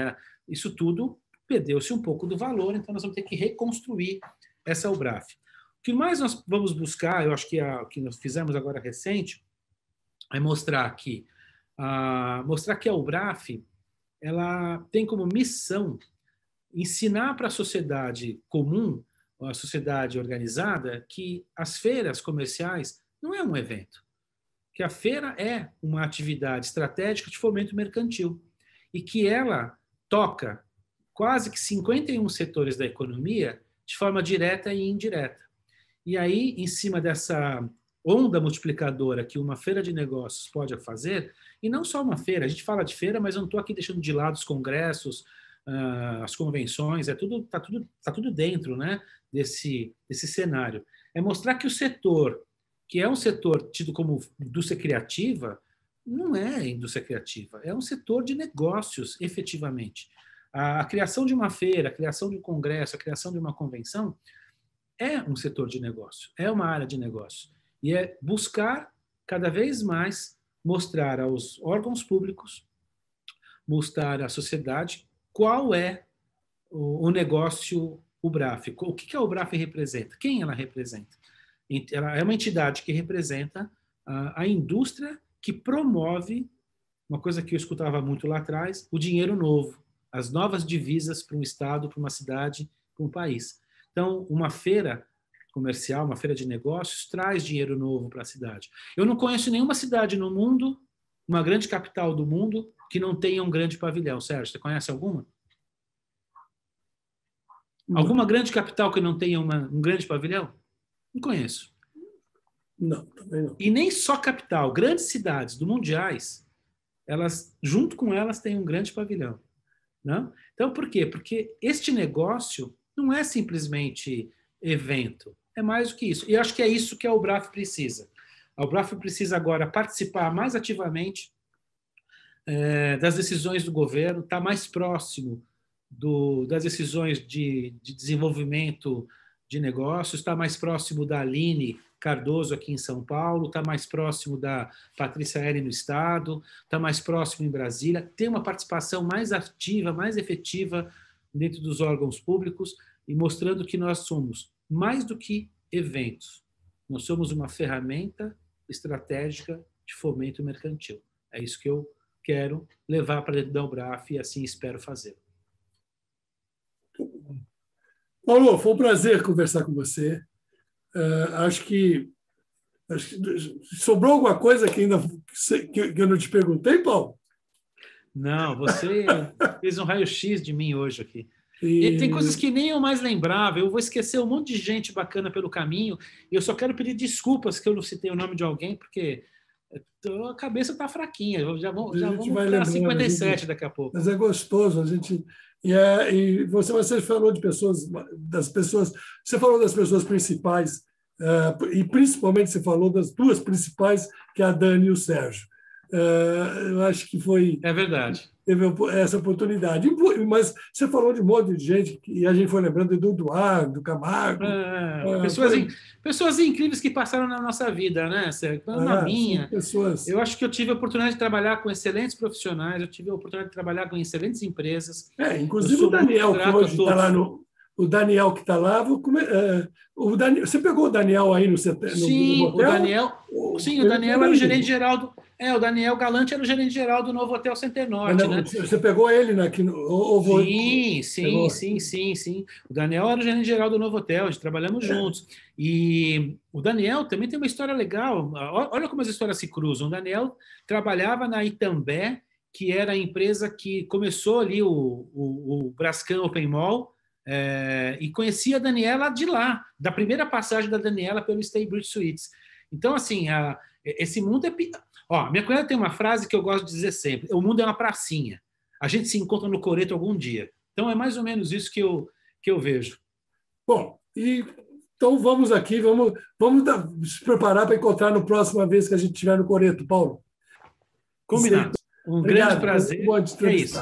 isso tudo perdeu-se um pouco do valor, então nós vamos ter que reconstruir essa UBRAF. O que mais nós vamos buscar, eu acho que o que nós fizemos agora recente, é mostrar que a UBRAF ela tem como missão ensinar para a sociedade comum, a sociedade organizada, que as feiras comerciais não é um evento, que a feira é uma atividade estratégica de fomento mercantil e que ela toca quase que 51 setores da economia de forma direta e indireta. E aí, em cima dessa onda multiplicadora que uma feira de negócios pode fazer, e não só uma feira, a gente fala de feira, mas eu não estou aqui deixando de lado os congressos, as convenções, tá tudo dentro, né, desse cenário. É mostrar que o setor, que é um setor tido como indústria criativa, não é indústria criativa, é um setor de negócios, efetivamente. A criação de uma feira, a criação de um congresso, a criação de uma convenção é um setor de negócio, é uma área de negócio. E é buscar cada vez mais mostrar aos órgãos públicos, mostrar à sociedade qual é o negócio UBRAF. O que a UBRAF representa? Quem ela representa? Ela é uma entidade que representa a indústria que promove, uma coisa que eu escutava muito lá atrás, o dinheiro novo, as novas divisas para um estado, para uma cidade, para um país. Então, uma feira comercial, uma feira de negócios, traz dinheiro novo para a cidade. Eu não conheço nenhuma cidade no mundo, uma grande capital do mundo, que não tenha um grande pavilhão. Sérgio, você conhece alguma? Alguma grande capital que não tenha um grande pavilhão? Não conheço. Não, também não. E nem só capital, grandes cidades do mundiais, elas, junto com elas, têm um grande pavilhão. Não? Então, por quê? Porque este negócio não é simplesmente evento, é mais do que isso. E eu acho que é isso que a UBRAF precisa. A UBRAF precisa agora participar mais ativamente das decisões do governo, estar mais próximo das decisões de desenvolvimento de negócios, estar mais próximo da Aline Cardoso aqui em São Paulo, está mais próximo da Patrícia Eri no Estado, está mais próximo em Brasília, ter uma participação mais ativa, mais efetiva dentro dos órgãos públicos e mostrando que nós somos mais do que eventos. Nós somos uma ferramenta estratégica de fomento mercantil. É isso que eu quero levar para dentro da UBRAF e assim espero fazer. Paulo, foi um prazer conversar com você. Acho que sobrou alguma coisa que ainda que eu não te perguntei, Paulo? Não, você fez um raio-x de mim hoje aqui. E tem coisas que nem eu mais lembrava. Eu vou esquecer um monte de gente bacana pelo caminho. E eu só quero pedir desculpas que eu não citei o nome de alguém, porque a cabeça está fraquinha. Já vamos para 57 daqui a pouco. Mas é gostoso a gente. E você falou das pessoas. Você falou das pessoas principais. E principalmente você falou das duas principais, que é a Dani e o Sérgio. Eu acho que foi... É verdade. Teve essa oportunidade. Mas você falou de um monte de gente, e a gente foi lembrando do Eduardo, do Camargo. Pessoas incríveis que passaram na nossa vida, né? Na minha. Pessoas... Eu acho que eu tive a oportunidade de trabalhar com excelentes profissionais, eu tive a oportunidade de trabalhar com excelentes empresas. Inclusive o Daniel, que hoje está lá no... O Daniel que está lá, você pegou o Daniel aí no hotel? Sim, o Daniel era o gerente geral do... o Daniel Galante era o gerente geral do novo Hotel Center Norte, né? Você pegou ele aqui no... Sim. O Daniel era o gerente geral do novo hotel, trabalhamos juntos. E o Daniel também tem uma história legal. Olha como as histórias se cruzam. O Daniel trabalhava na Itambé, que era a empresa que começou ali o Brascan Open Mall, e conhecia a Daniela de lá, da primeira passagem da Daniela pelo Staybridge Suites. Então, assim, esse mundo é... minha cunhada tem uma frase que eu gosto de dizer sempre: o mundo é uma pracinha. A gente se encontra no coreto algum dia. Então, é mais ou menos isso que eu vejo. Bom, então vamos aqui, vamos se preparar para encontrar na próxima vez que a gente estiver no coreto, Paulo. Combinado. Um grande prazer. É isso.